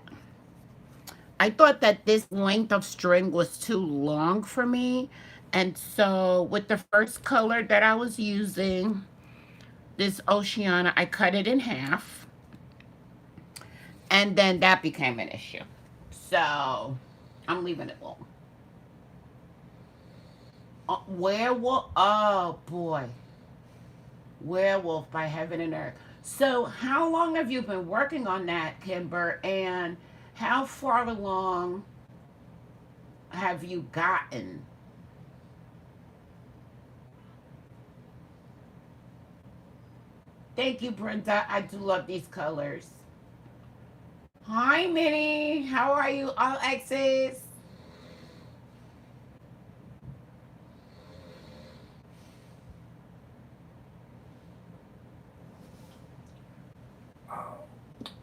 this length of string was too long for me. And so with the first color that I was using, this Oceana, I cut it in half. And then that became an issue. So I'm leaving it alone. Werewolf, oh boy. Werewolf by Heaven and Earth. So how long have you been working on that, Kimber? And how far along have you gotten? Thank you, Brenda. I do love these colors. Hi, Minnie. How are you, all exes?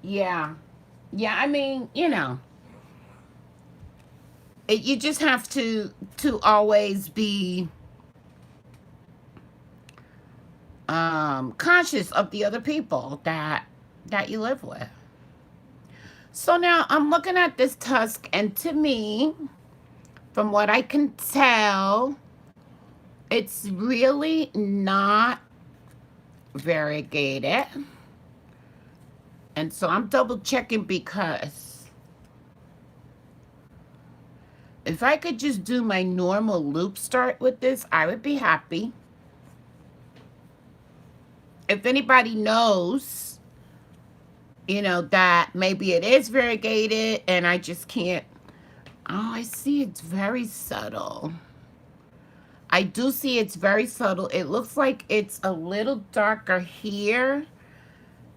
Yeah. Yeah, I mean, you know, you just have to always be conscious of the other people that you live with. So now I'm looking at this tusk, and to me, from what I can tell, it's really not variegated. And so I'm double checking because if I could just do my normal loop start with this, I would be happy. If anybody knows, you know, that maybe it is variegated and I just can't. Oh, I see it's very subtle. I do see it's very subtle. It looks like it's a little darker here,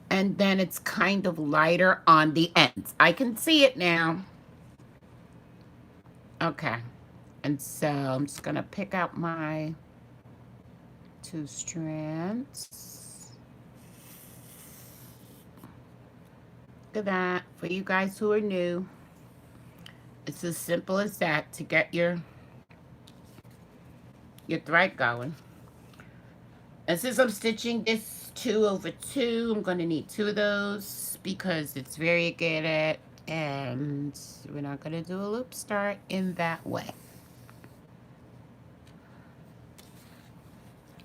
and then it's kind of lighter on the ends. I can see it now. Okay. And so I'm just going to pick out my 2 strands. Look at that. For you guys who are new, it's as simple as that to get your thread going. And since I'm stitching this 2 over 2, I'm going to need 2 of those because it's variegated, and we're not going to do a loop start in that way.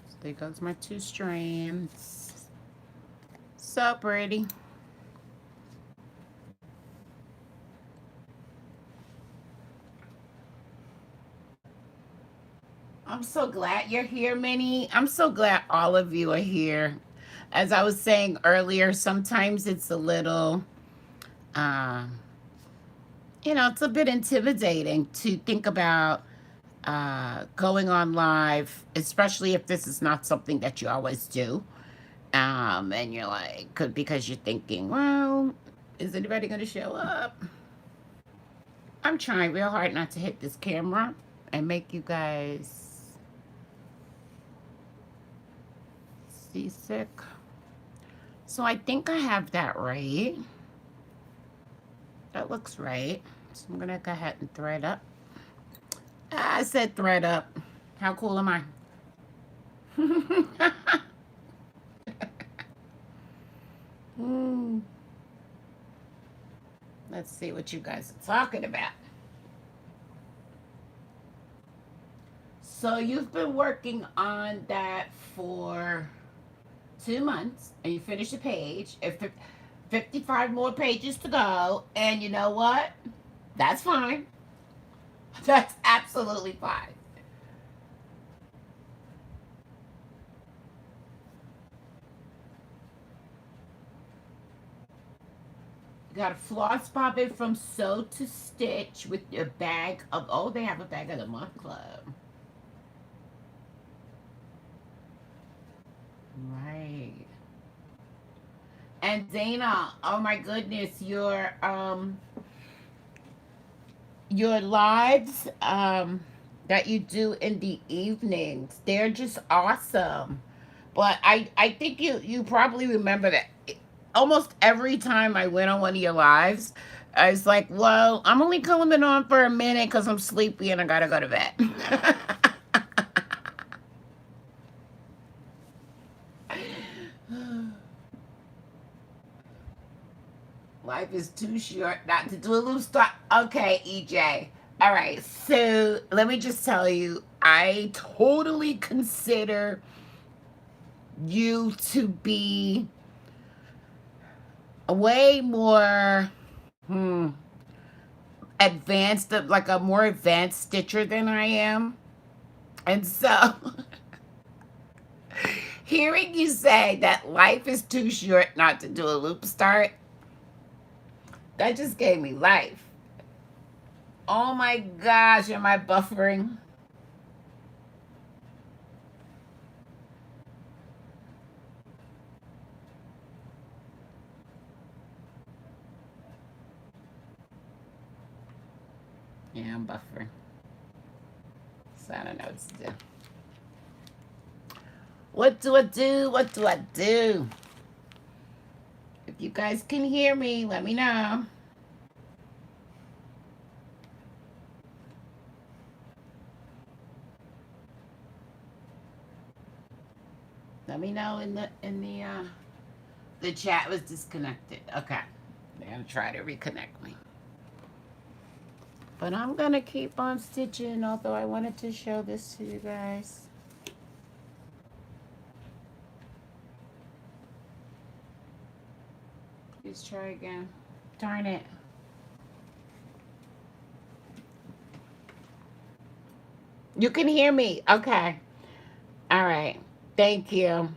So there goes my 2 strands. So pretty. I'm so glad you're here, Minnie. I'm so glad all of you are here. As I was saying earlier, sometimes it's a little, um, it's a bit intimidating to think about going on live, especially if this is not something that you always do. And you're like, because you're thinking, well, is anybody going to show up? I'm trying real hard not to hit this camera and make you guys seasick. So I think I have that right. That looks right. So I'm gonna go ahead and thread up. I said thread up. How cool am I? Hmm. Let's see what you guys are talking about. So you've been working on that for 2 months and you finished a page. If 55 more pages to go, and you know what? That's fine. That's absolutely fine. You got a floss bobbin from Sew to Stitch with your bag of, oh, they have a bag of the month club. Right. And Dana, oh my goodness, your lives that you do in the evenings, they're just awesome. But I think you probably remember that almost every time I went on one of your lives, I was like, well, I'm only coming on for a minute because I'm sleepy and I gotta go to bed. Life is too short not to do a little start. Okay, EJ. All right, so let me just tell you, I totally consider you to be a way more advanced, like a more advanced stitcher than I am. And so, hearing you say that life is too short not to do a loop start, that just gave me life. Oh my gosh, am I buffering? Yeah, I'm buffering. So I don't know what to do. What do I do? What do I do? If you guys can hear me, let me know. Let me know in the chat was disconnected. Okay. They're gonna try to reconnect me. But I'm gonna keep on stitching, although I wanted to show this to you guys. Let's try again. Darn it. You can hear me. Okay. All right. Thank you.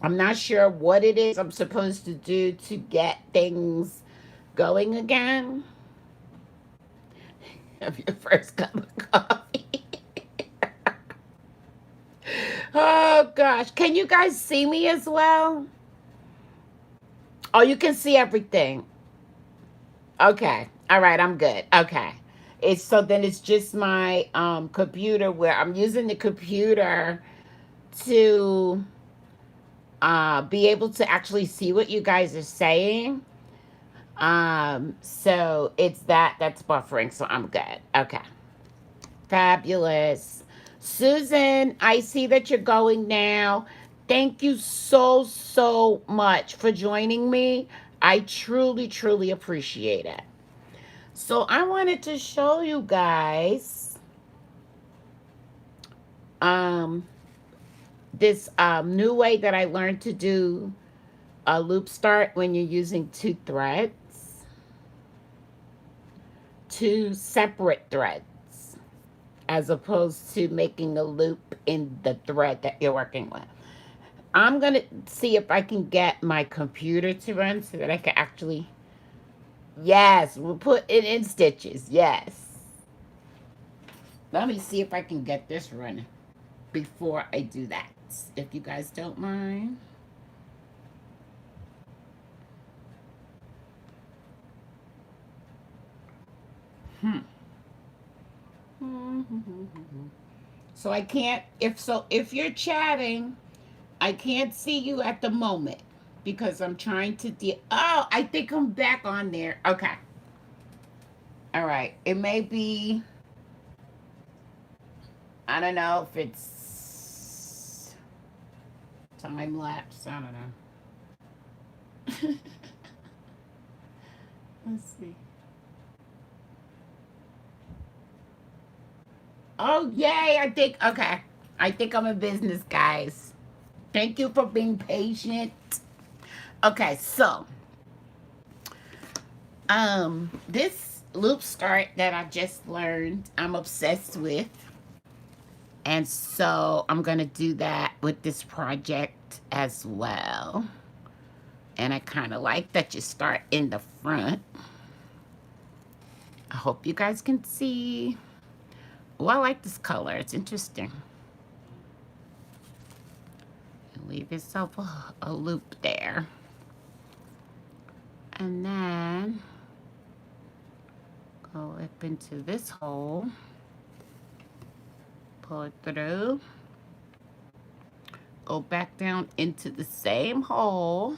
I'm not sure what it is I'm supposed to do to get things going again. Have your first cup of coffee. Oh gosh. Can you guys see me as well? Oh, you can see everything. Okay. All right, I'm good. Okay. It's so then it's just my computer where I'm using the computer to be able to actually see what you guys are saying. So it's that's buffering, so I'm good. Okay. Fabulous. Susan, I see that you're going now. Thank you so, so much for joining me. I truly, truly appreciate it. So I wanted to show you guys um, this new way that I learned to do a loop start when you're using two threads, two separate threads. as opposed to making a loop in the thread that you're working with. I'm going to see if I can get my computer to run so that I can actually, yes, we'll put it in stitches. Yes. Let me see if I can get this running before I do that, if you guys don't mind. Hmm. So I can't, if you're chatting, I can't see you at the moment because I'm trying to oh, I think I'm back on there. Okay. All right. It may be, I don't know if it's time lapse. I don't know. Let's see. Oh, yay. Okay. I think I'm in business, guys. Thank you for being patient. Okay, so, this loop start that I just learned, I'm obsessed with. And so I'm going to do that with this project as well. And I kind of like that you start in the front. I hope you guys can see. Oh, I like this color. It's interesting. Leave yourself a loop there. And then go up into this hole. Pull it through. Go back down into the same hole.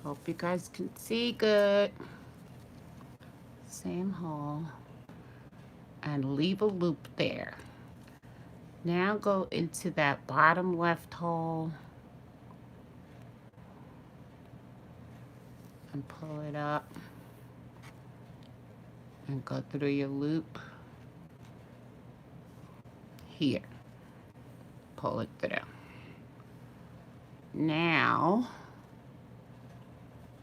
Hope you guys can see good. Same hole. And leave a loop there. Now go into that bottom left hole and pull it up and go through your loop here. Pull it through. Now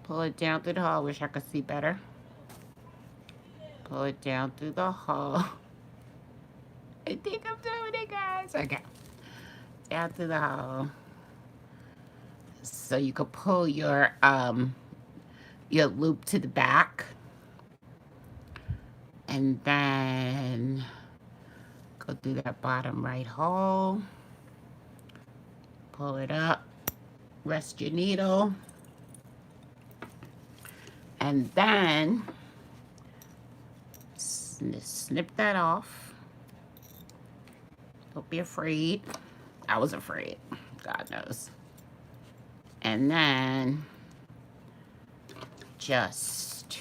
pull it down through the hole. Wish I could see better. Pull it down through the hole. I think I'm doing it, guys. Okay. Down through the hole. So you could pull your loop to the back. And then go through that bottom right hole. Pull it up. Rest your needle. And then snip that off. Don't be afraid. I was afraid. God knows. And then just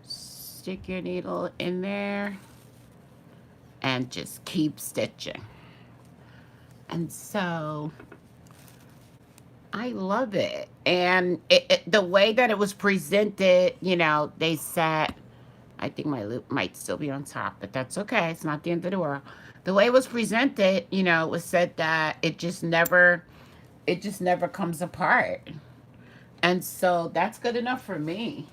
stick your needle in there and just keep stitching. And so I love it. And the way that it was presented, you know, they said, I think my loop might still be on top, but that's okay. It's not the end of the world. The way it was presented, you know, it was said that it just never comes apart. And so that's good enough for me.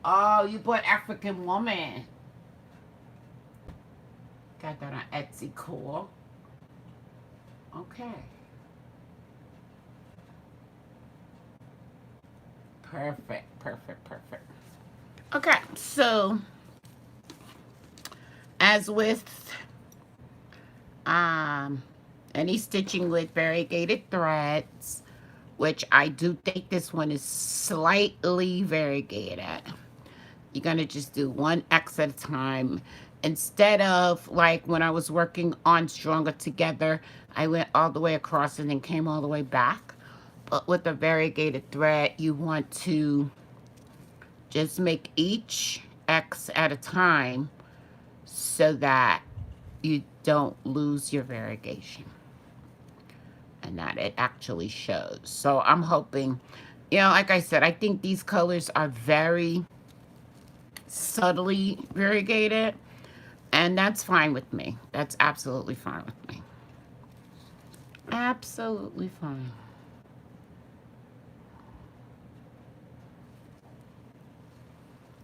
Oh, you bought African Woman. Got that on Etsy. Cool. Okay. Perfect, perfect, perfect. Okay, so as with any stitching with variegated threads, which I do think this one is slightly variegated, you're gonna just do one X at a time. Instead of like when I was working on Stronger Together, I went all the way across and then came all the way back. But with a variegated thread, you want to just make each X at a time so that you don't lose your variegation and that it actually shows. So I'm hoping, you know, like I said, I think these colors are very subtly variegated, and that's fine with me. That's absolutely fine with me. Absolutely fine.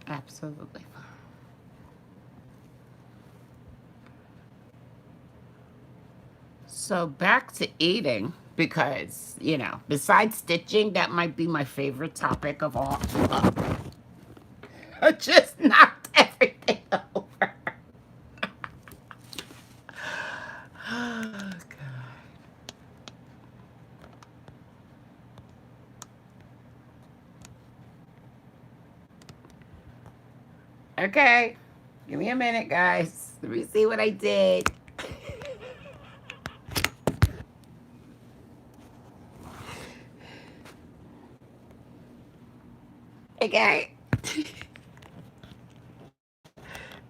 Absolutely. So back to eating, because, besides stitching, that might be my favorite topic of all. I just knocked everything over. Oh, God. Okay. Give me a minute, guys. Let me see what I did. Okay.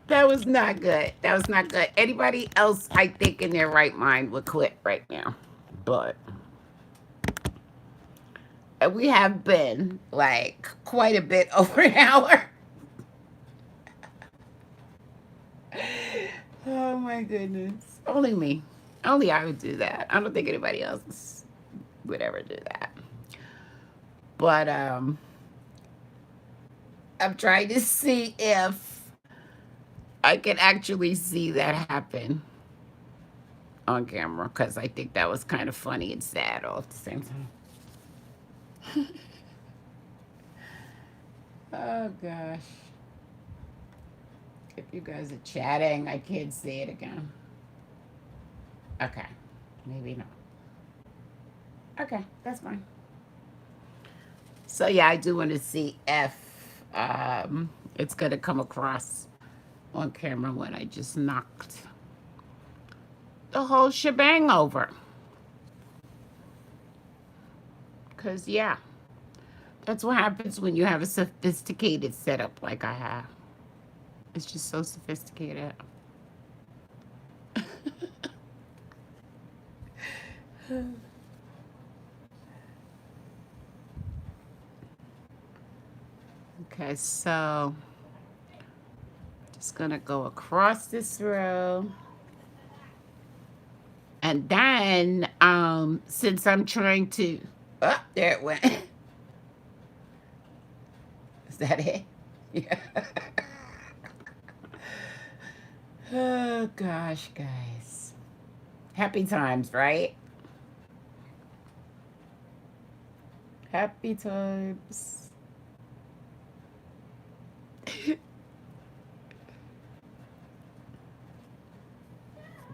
That was not good. That was not good. Anybody else, I think, in their right mind would quit right now. But we have been like quite a bit over an hour. Oh my goodness. Only me. Only I would do that. I don't think anybody else would ever do that. But I'm trying to see if I can actually see that happen on camera, because I think that was kind of funny and sad all at the same time. Oh gosh. If you guys are chatting, I can't see it again. Okay. Maybe not. Okay, that's fine. So yeah, I do want to see if it's gonna come across on camera when I just knocked the whole shebang over. Cause yeah, that's what happens when you have a sophisticated setup like I have. It's just so sophisticated. Okay, so just gonna go across this row. And then, since I'm trying to, oh, there it went. Is that it? Yeah. Oh gosh, guys. Happy times, right? Happy times.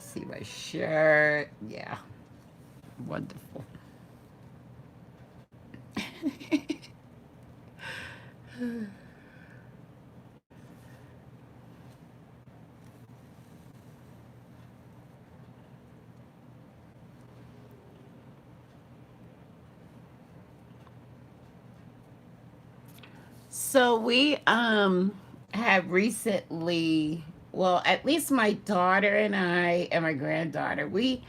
See my shirt. Yeah. Wonderful. So we have recently, well, at least my daughter and I and my granddaughter, we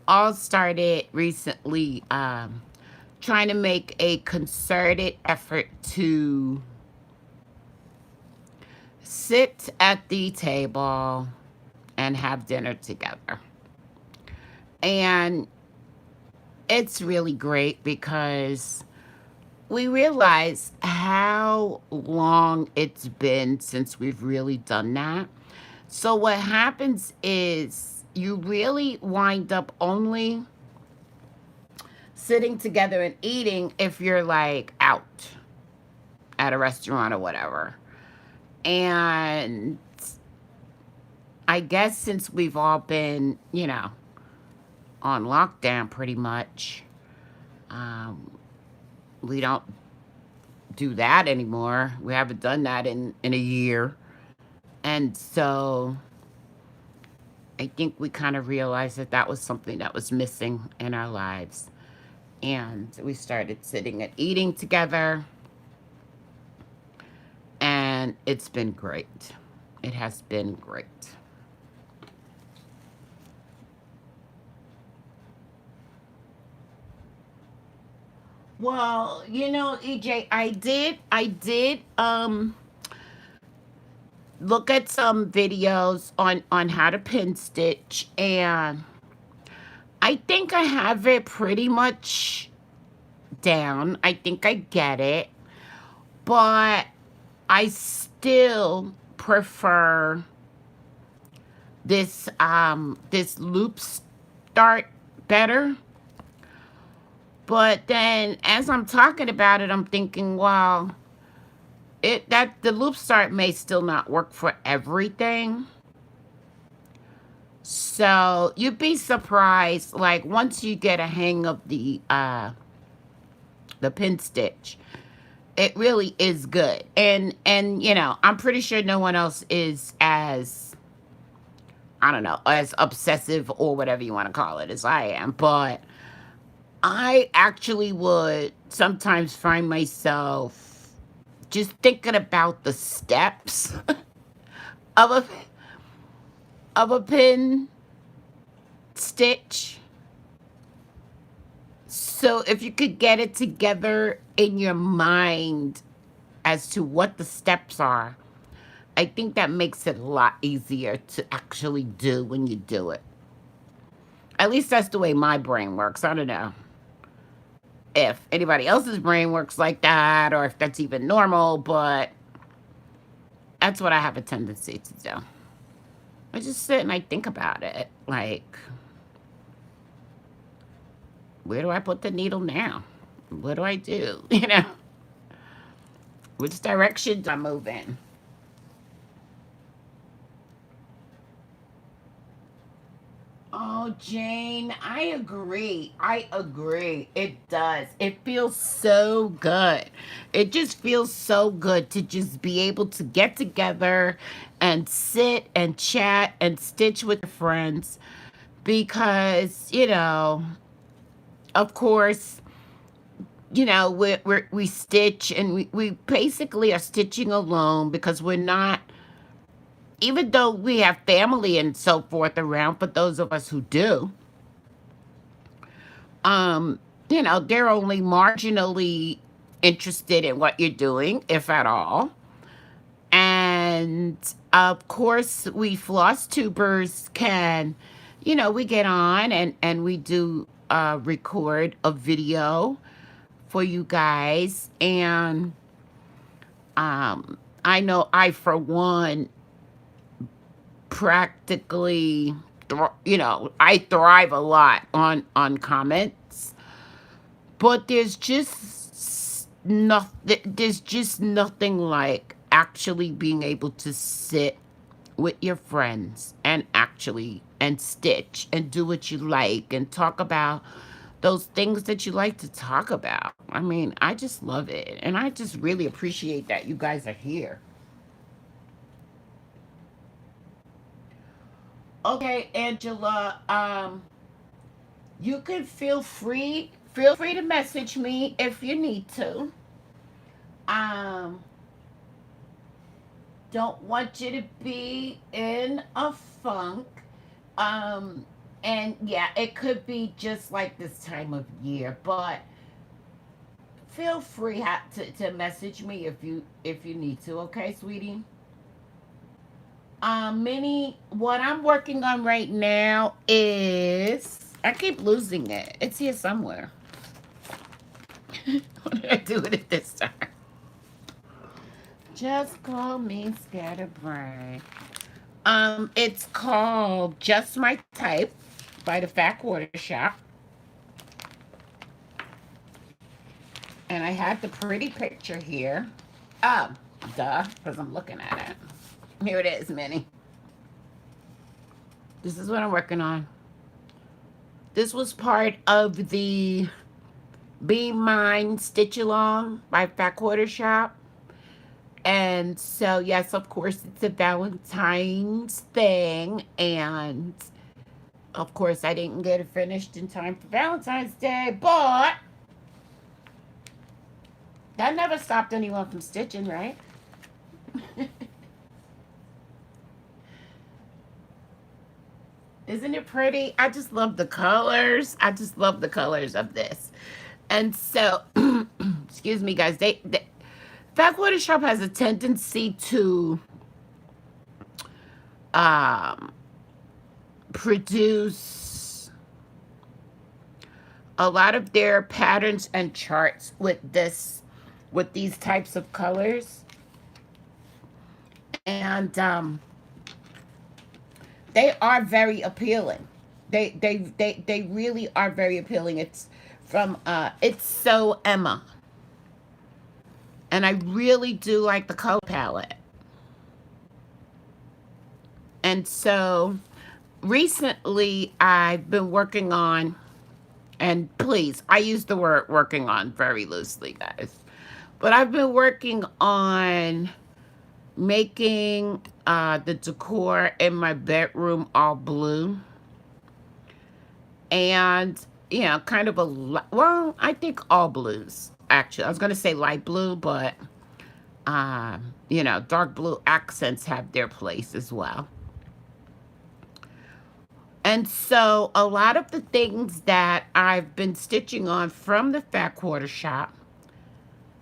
all started recently trying to make a concerted effort to sit at the table and have dinner together. And it's really great because we realize how long it's been since we've really done that. So what happens is you really wind up only sitting together and eating if you're like out at a restaurant or whatever. And I guess since we've all been, on lockdown pretty much, um, we don't do that anymore. We haven't done that in a year. And so I think we kind of realized that that was something that was missing in our lives. And we started sitting and eating together. And it's been great. It has been great. Well, EJ, I did look at some videos on how to pin stitch, and I think I have it pretty much down. I think I get it. But I still prefer this loop start better. But then as I'm talking about it, I'm thinking, well, that the loop start may still not work for everything. So you'd be surprised, like once you get a hang of the pin stitch, it really is good. And you know, I'm pretty sure no one else is as, I don't know, as obsessive or whatever you want to call it as I am. But I actually would sometimes find myself just thinking about the steps of a pin stitch. So if you could get it together in your mind as to what the steps are, I think that makes it a lot easier to actually do when you do it. At least that's the way my brain works. I don't know if anybody else's brain works like that or if that's even normal, but that's what I have a tendency to do. I just sit and I think about it. Like, where do I put the needle now? What do I do? You know? Which direction do I move in? Oh, Jane, I agree. I agree. It does. It feels so good. It just feels so good to just be able to get together and sit and chat and stitch with friends because, you know, of course, you know, we stitch and we basically are stitching alone because we're not, even though we have family and so forth around, for those of us who do, um, you know, they're only marginally interested in what you're doing, if at all. And of course, we floss tubers can, you know, we get on and we do record a video for you guys. And I know I, for one, practically, you know, I thrive a lot on comments, but there's just nothing like actually being able to sit with your friends and actually and stitch and do what you like and talk about those things that you like to talk about. I mean, I just love it, and I just really appreciate that you guys are here. Okay, Angela, you can feel free to message me if you need to. Um, don't want you to be in a funk. Um, and yeah, it could be just like this time of year, but feel free to message me if you need to. Okay, sweetie. Minnie, what I'm working on right now is, I keep losing it. It's here somewhere. What did I do with it this time? Just call me Scatterbrain. It's called Just My Type by the Fat Quarter Shop. And I had the pretty picture here. Oh, duh, because I'm looking at it. Here it is, Minnie. This is what I'm working on. This was part of the Be Mine Stitch Along by Fat Quarter Shop. And so, yes, of course, it's a Valentine's thing. And of course, I didn't get it finished in time for Valentine's Day, but that never stopped anyone from stitching, right? Isn't it pretty? I just love the colors. I just love the colors of this. And so, excuse me, guys. They Fat Quarter Shop has a tendency to um, produce a lot of their patterns and charts with these types of colors. And they are very appealing. They really are very appealing. It's from it's So Emma, and I really do like the color palette. And so recently I've been working on, and please, I use the word working on very loosely, guys. But I've been working on making the decor in my bedroom all blue. And, kind of well, I think all blues, actually. I was going to say light blue, but, dark blue accents have their place as well. And so a lot of the things that I've been stitching on from the Fat Quarter Shop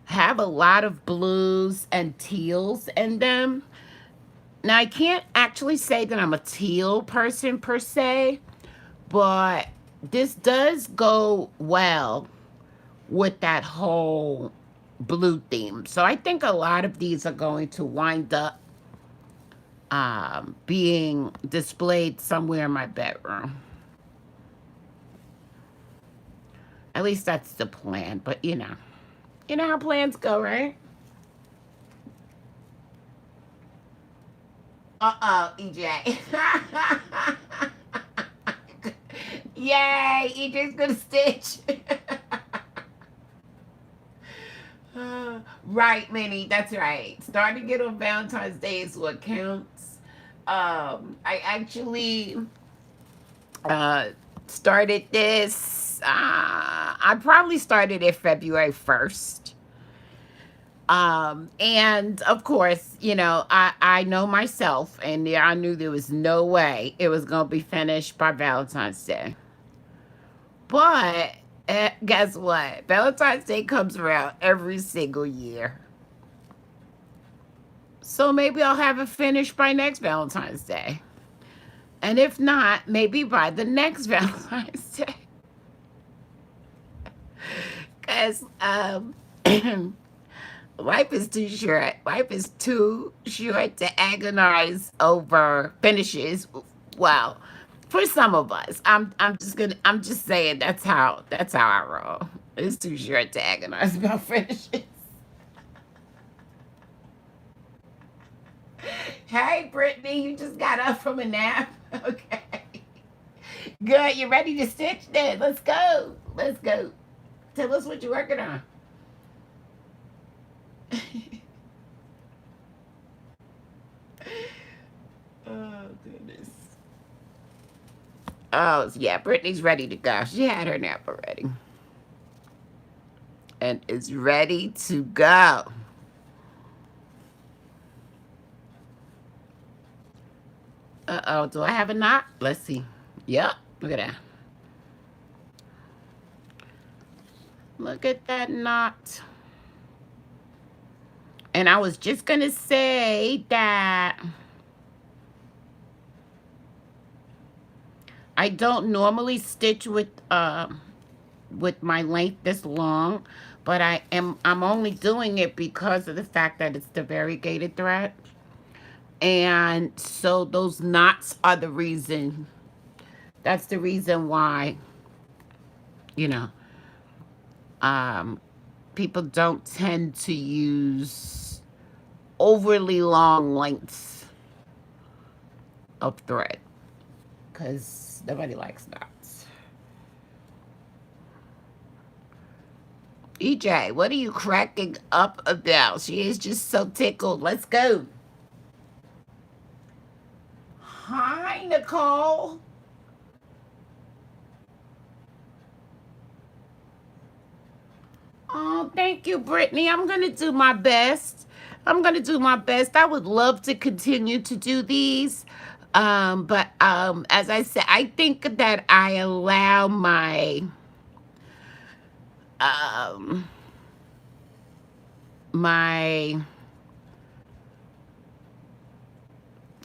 have a lot of blues and teals in them. Now, I can't actually say that I'm a teal person per se, but this does go well with that whole blue theme. So I think a lot of these are going to wind up being displayed somewhere in my bedroom. At least that's the plan, but you know how plans go, right? Uh-oh, EJ. Yay, EJ's gonna stitch. Right, Minnie, that's right. Starting it on Valentine's Day is what counts. I actually uh, started this. I probably started it February 1st. And of course, I know myself, and I knew there was no way it was going to be finished by Valentine's Day. But guess what? Valentine's Day comes around every single year. So maybe I'll have it finished by next Valentine's Day. And if not, maybe by the next Valentine's Day. Because life is too short. Life is too short to agonize over finishes. Well, for some of us, I'm just saying that's how I roll. It's too short to agonize about finishes. Hey, Brittany, you just got up from a nap. Okay. Good. You ready to stitch then? Let's go. Let's go. Tell us what you're working on. Oh, goodness. Oh, yeah. Brittany's ready to go. She had her nap already. And is ready to go. Uh-oh. Do I have a knot? Let's see. Yep. Look at that. Look at that knot. And I was just going to say that I don't normally stitch with my length this long, but I'm only doing it because of the fact that it's the variegated thread. And so those knots are the reason. That's the reason why, you know, um, people don't tend to use overly long lengths of thread because nobody likes knots. EJ, what are you cracking up about? She is just so tickled. Let's go. Hi, Nicole. Oh, thank you, Brittany. I'm going to do my best. I'm going to do my best. I would love to continue to do these. But as I said, I think that I allow um, my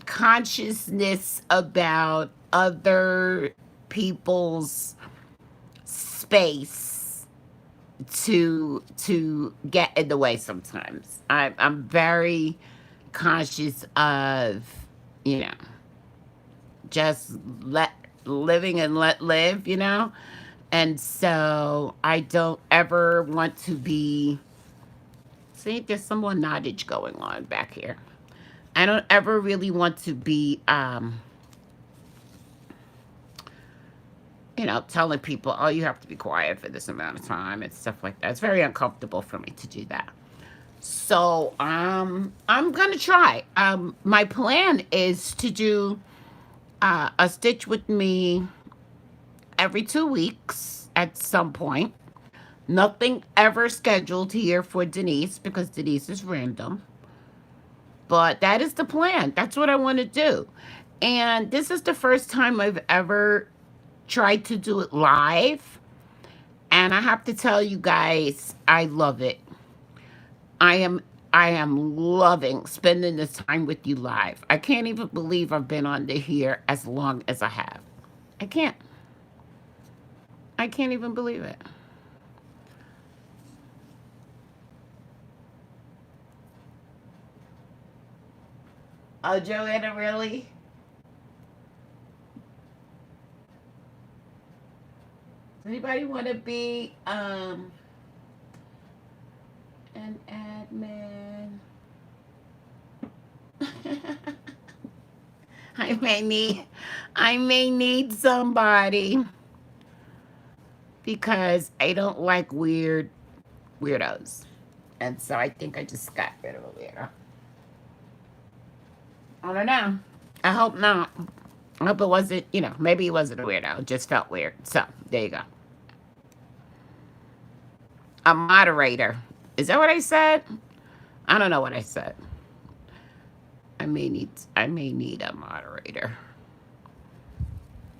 consciousness about other people's space to get in the way sometimes. I'm very conscious of, you know, just living and let live, you know? And so I don't ever want to be, see, there's some more knottage going on back here. I don't ever really want to be, you know, telling people, oh, you have to be quiet for this amount of time and stuff like that. It's very uncomfortable for me to do that. So, I'm gonna try. My plan is to do a stitch with me every 2 weeks at some point. Nothing ever scheduled here for Denise because Denise is random. But that is the plan. That's what I want to do. And this is the first time I've ever tried to do it live. And I have to tell you guys, I love it. I am I am loving spending this time with you live. I can't even believe I've been on here as long as I have. I can't. I can't even believe it. Oh, Joanna, really? Does anybody want to be an admin? I may need I may need somebody because I don't like weirdos. And so I think I just got rid of a weirdo. I don't know. I hope not. I hope it wasn't, you know, maybe it wasn't a weirdo. It just felt weird. So there you go. A moderator. Is that what I said? I don't know what I said. I may need a moderator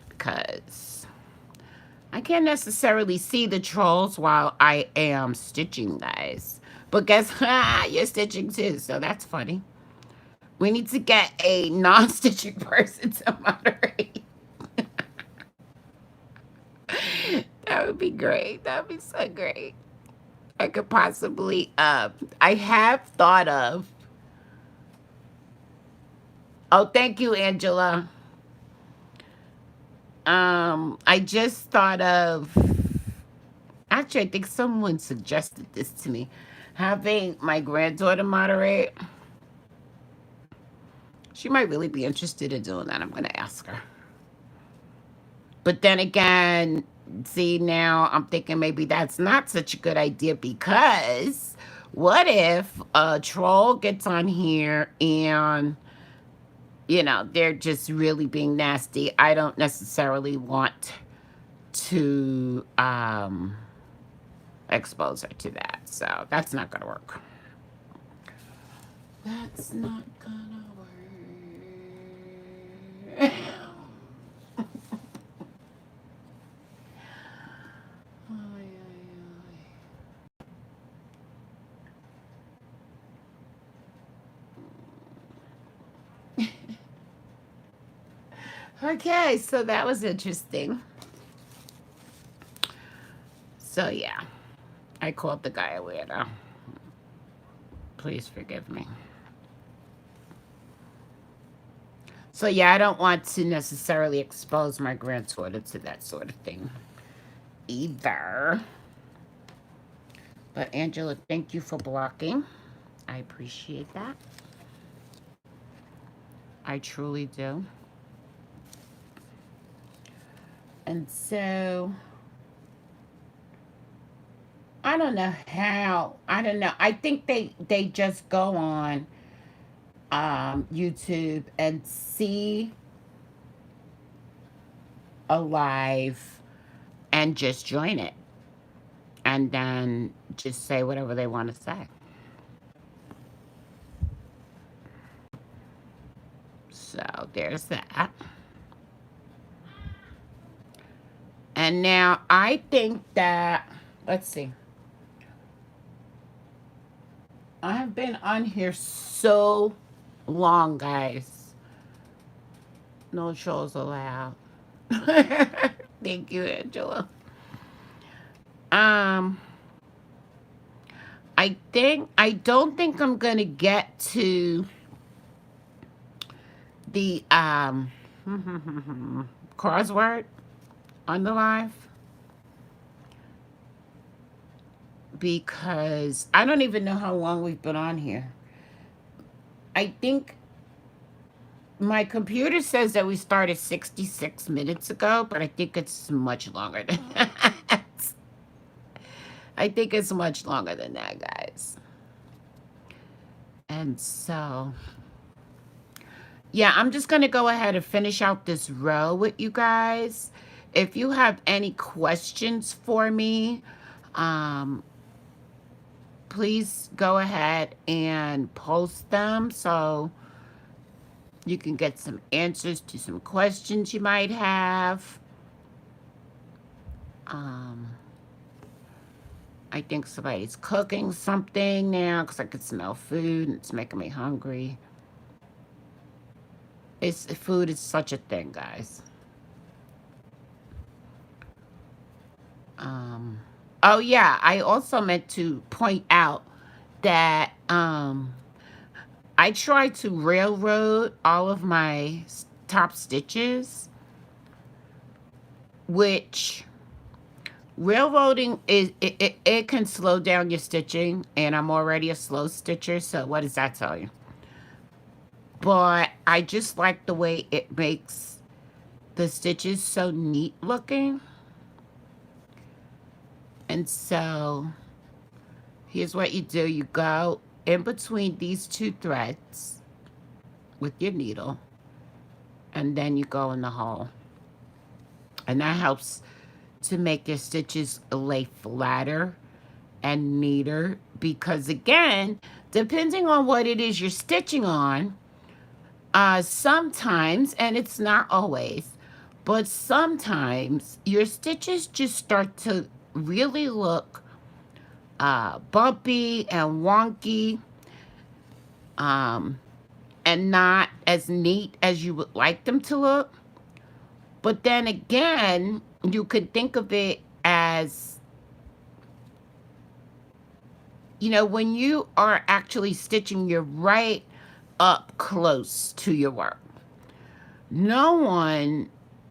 because I can't necessarily see the trolls while I am stitching, guys. But guess you're stitching too, so that's funny. We need to get a non-stitching person to moderate. That would be great. That would be so great. I could possibly I have thought of, oh, thank you, Angela. I just thought of, actually, I think someone suggested this to me, having my granddaughter moderate. She might really be interested in doing that. I'm going to ask her. But then again, see, now I'm thinking maybe that's not such a good idea because what if a troll gets on here and, you know, they're just really being nasty? I don't necessarily want to expose her to that. So that's not going to work. That's not gonna work. Okay, so that was interesting. So yeah, I called the guy a weirdo. Please forgive me. So yeah, I don't want to necessarily expose my granddaughter to that sort of thing either. But Angela, thank you for blocking. I appreciate that. I truly do. And so I don't know how. I don't know. I think they just go on YouTube and see a live and just join it and then just say whatever they want to say. So there's that. And now I think that, let's see. I have been on here so long, guys. No trolls allowed. Thank you, Angela. Um, I don't think I'm gonna get to the crossword on the live because I don't even know how long we've been on here. I think my computer says that we started 66 minutes ago, but I think it's much longer than that. I think it's much longer than that, guys. And so, yeah, I'm just going to go ahead and finish out this row with you guys. If you have any questions for me, um, please go ahead and post them so you can get some answers to some questions you might have. I think somebody's cooking something now because I can smell food and it's making me hungry. Food is such a thing, guys. Oh yeah, I also meant to point out that I tried to railroad all of my top stitches, which railroading it can slow down your stitching, and I'm already a slow stitcher, so what does that tell you? But I just like the way it makes the stitches so neat looking. And so here's what you do. You go in between these two threads with your needle, and then you go in the hole. And that helps to make your stitches lay flatter and neater because, again, depending on what it is you're stitching on, sometimes, and it's not always, but sometimes your stitches just start to really look bumpy and wonky, and not as neat as you would like them to look. But then again, you could think of it as, when you are actually stitching, you're right up close to your work. No one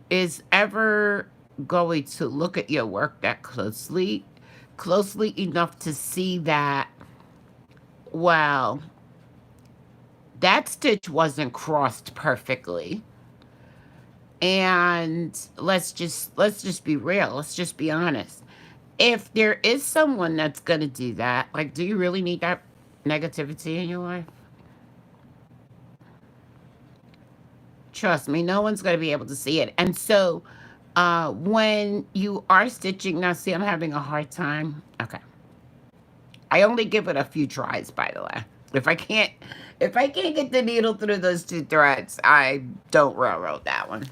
is ever going to look at your work that closely enough to see that, well, that stitch wasn't crossed perfectly. And let's just be real. Let's just be honest. If there is someone that's going to do that, like, do you really need that negativity in your life? Trust me, no one's going to be able to see it. And so when you are stitching, now see, I'm having a hard time. Okay. I only give it a few tries, by the way. If I can't get the needle through those two threads, I don't railroad that one.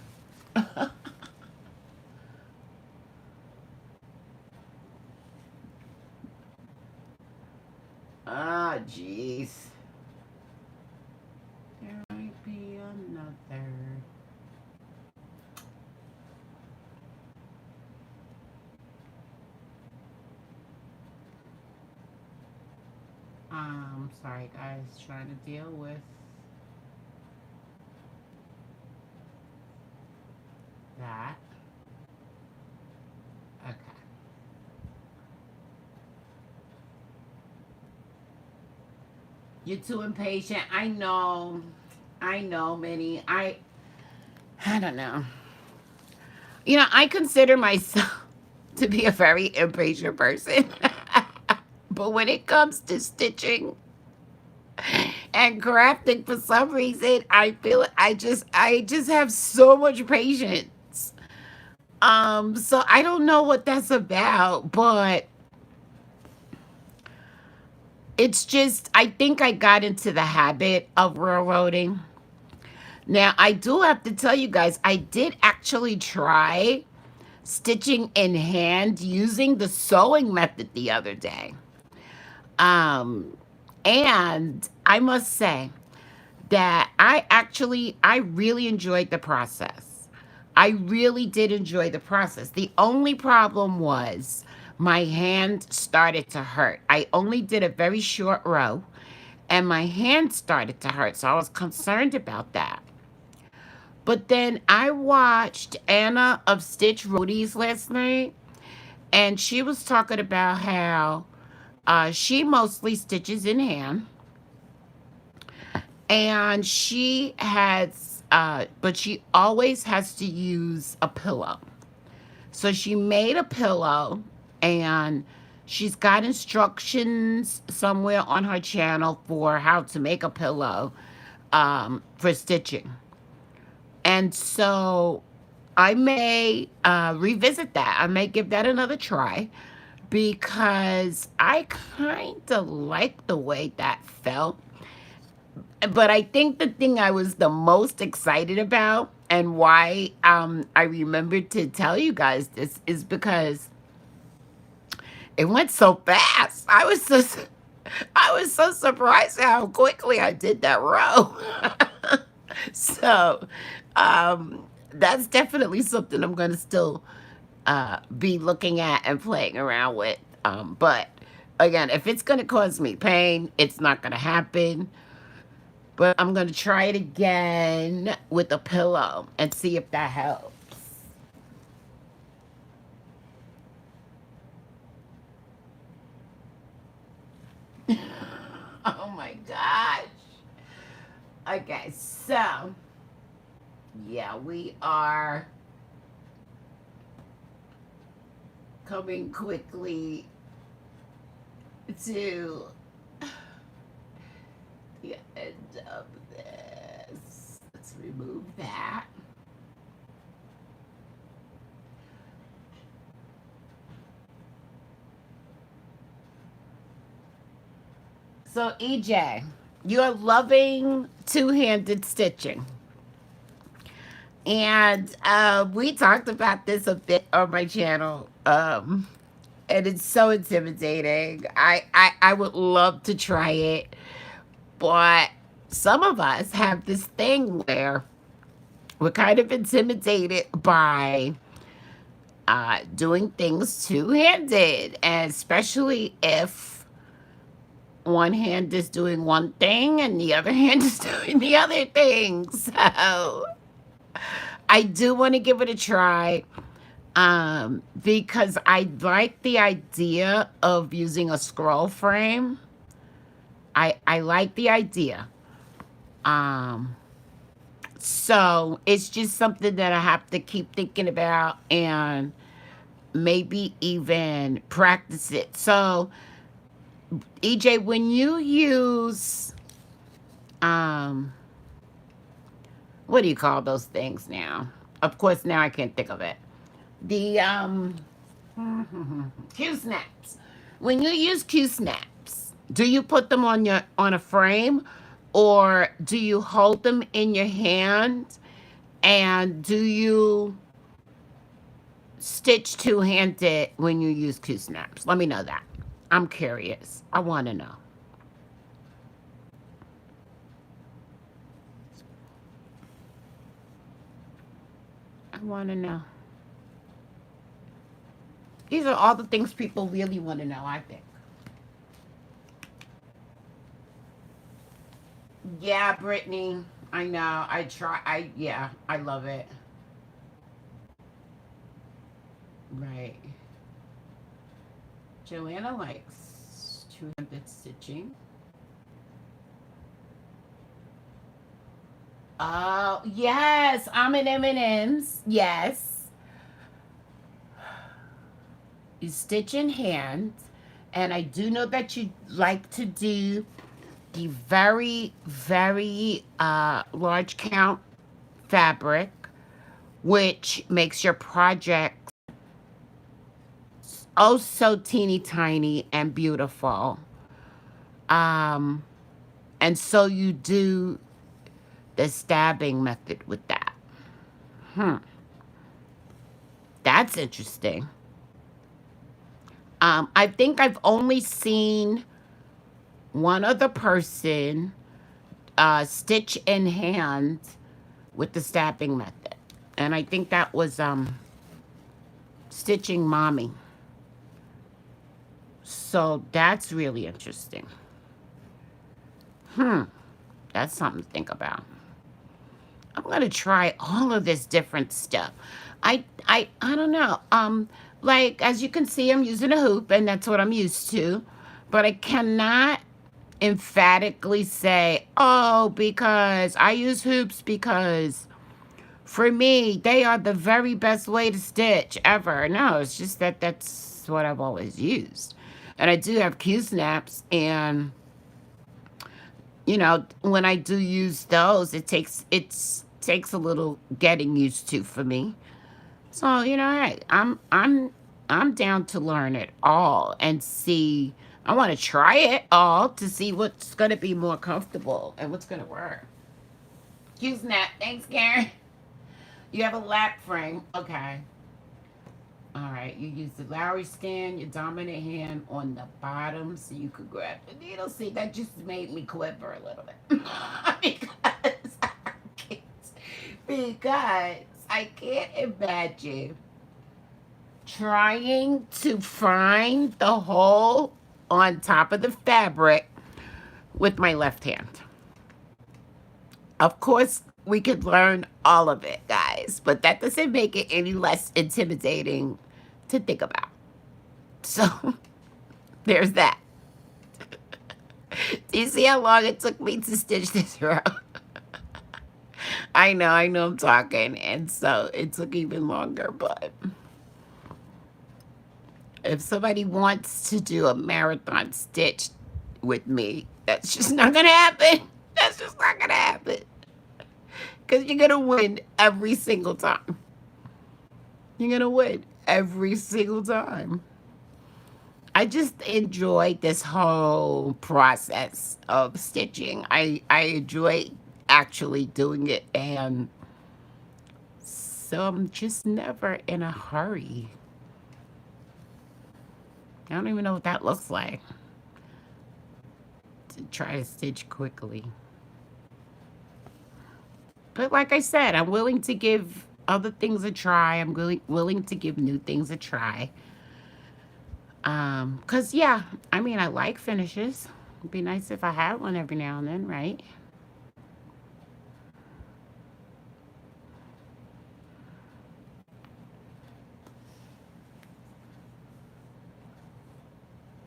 Ah, jeez. There might be another. Sorry guys, trying to deal with that. Okay. You're too impatient. I know, Minnie. I don't know. I consider myself to be a very impatient person. But when it comes to stitching and crafting, for some reason, I feel I just have so much patience. So I don't know what that's about, but it's just, I think I got into the habit of railroading. Now, I do have to tell you guys, I did actually try stitching in hand using the sewing method the other day. And I must say that I really enjoyed the process. I really did enjoy the process. The only problem was my hand started to hurt. I only did a very short row and my hand started to hurt. So I was concerned about that. But then I watched Anna of Stitch Roadies last night, and she was talking about how she mostly stitches in hand, and she has, but she always has to use a pillow. So she made a pillow, and she's got instructions somewhere on her channel for how to make a pillow for stitching. And so I may revisit that. I may give that another try because I kind of like the way that felt. But I think the thing I was the most excited about and why I remembered to tell you guys this is because it went so fast. I was so surprised how quickly I did that row. So that's definitely something I'm going to still be looking at and playing around with. But again, if it's going to cause me pain, it's not going to happen. But I'm going to try it again with a pillow and see if that helps. Oh my gosh. Okay, so yeah, we are coming quickly to the end of this. Let's remove that. So EJ, you're loving two-handed stitching. And we talked about this a bit on my channel. And it's so intimidating. I would love to try it. But some of us have this thing where we're kind of intimidated by doing things two-handed. And especially if one hand is doing one thing and the other hand is doing the other thing. So I do want to give it a try because I like the idea of using a scroll frame. I like the idea. Um, so it's just something that I have to keep thinking about and maybe even practice it. So EJ, when you use what do you call those things now? Of course, now I can't think of it. The Q snaps. When you use Q snaps, do you put them on a frame, or do you hold them in your hand, and do you stitch two-handed when you use Q snaps? Let me know that. I'm curious. I want to know. I want to know. These are all the things people really want to know, I think. Yeah, Brittany. I know. Yeah, I love it. Right. Joanna likes two-handed stitching. Oh, yes. I'm in M&M's. Yes. You stitch in hand. And I do know that you like to do the very, very large count fabric, which makes your project oh so teeny tiny and beautiful. Um, and so you do the stabbing method with that. That's interesting. I think I've only seen one other person stitch in hand with the stabbing method. And I think that was Stitching Mommy. So that's really interesting. That's something to think about. I'm gonna try all of this different stuff. I don't know. Like as you can see, I'm using a hoop, and that's what I'm used to. But I cannot emphatically say, oh, because I use hoops because for me they are the very best way to stitch ever. No, it's just that that's what I've always used, and I do have Q snaps and when I do use those, it takes a little getting used to for me. So, hey, I'm down to learn it all and see. I want to try it all to see what's going to be more comfortable and what's going to work. Use that. Thanks, Karen. You have a lap frame. Okay. All right. You use the Lowry stand, your dominant hand on the bottom so you could grab the needle. See, that just made me quiver a little bit. because, I can't, because I can't imagine trying to find the hole on top of the fabric with my left hand. Of course, we could learn all of it, guys, but that doesn't make it any less intimidating to think about. So, there's that. Do you see how long it took me to stitch this row? I know I'm talking, and so it took even longer, but if somebody wants to do a marathon stitch with me, that's just not gonna happen. That's just not gonna happen. Because you're gonna win every single time. You're gonna win every single time. I just enjoy this whole process of stitching. I enjoy actually doing it, and so I'm just never in a hurry. I don't even know what that looks like to try to stitch quickly. But like I said, I'm willing to give other things a try. I'm really willing to give new things a try. Cause yeah, I mean I like finishes. It'd be nice if I had one every now and then, right?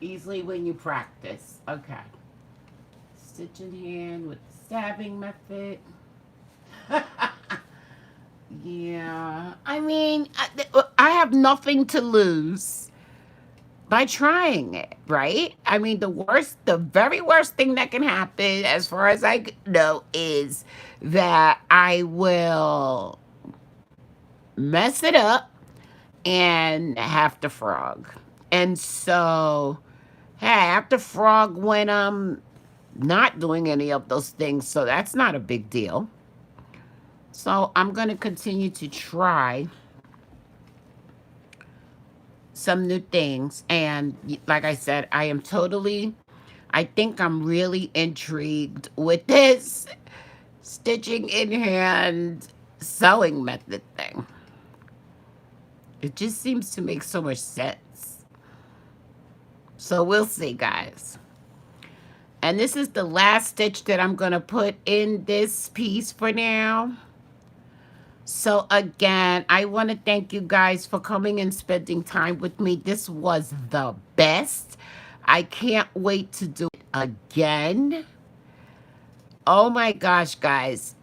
Easily when you practice. Okay. Stitch in hand with the stabbing method. Yeah. I mean, I have nothing to lose by trying it, right? I mean, the very worst thing that can happen, as far as I know, is that I will mess it up and have to frog. And so, hey, I have to frog when I'm not doing any of those things. So that's not a big deal. So I'm going to continue to try some new things. And like I said, I think I'm really intrigued with this stitching in hand sewing method thing. It just seems to make so much sense. So we'll see, guys. And this is the last stitch that I'm going to put in this piece for now. So again, I want to thank you guys for coming and spending time with me. This was the best. I can't wait to do it again. Oh my gosh, guys.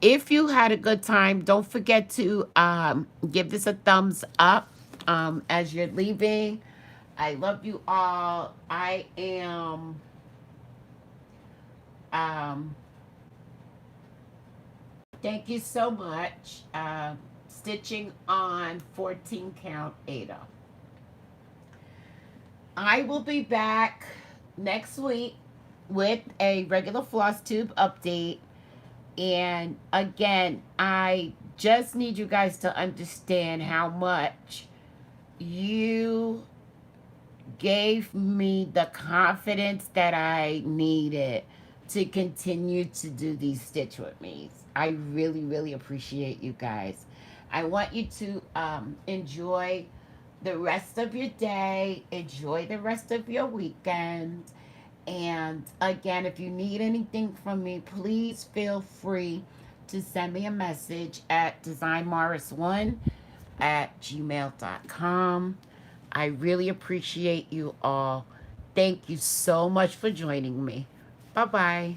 If you had a good time, don't forget to give this a thumbs up as you're leaving. I love you all. I am thank you so much. Stitching on 14 count Ada. I will be back next week with a regular floss tube update. And again, I just need you guys to understand how much you gave me the confidence that I needed to continue to do these stitch with me. I really, really appreciate you guys. I want you to enjoy the rest of your day. Enjoy the rest of your weekend. And again, if you need anything from me, please feel free to send me a message at designmorris1@gmail.com. I really appreciate you all. Thank you so much for joining me. Bye-bye.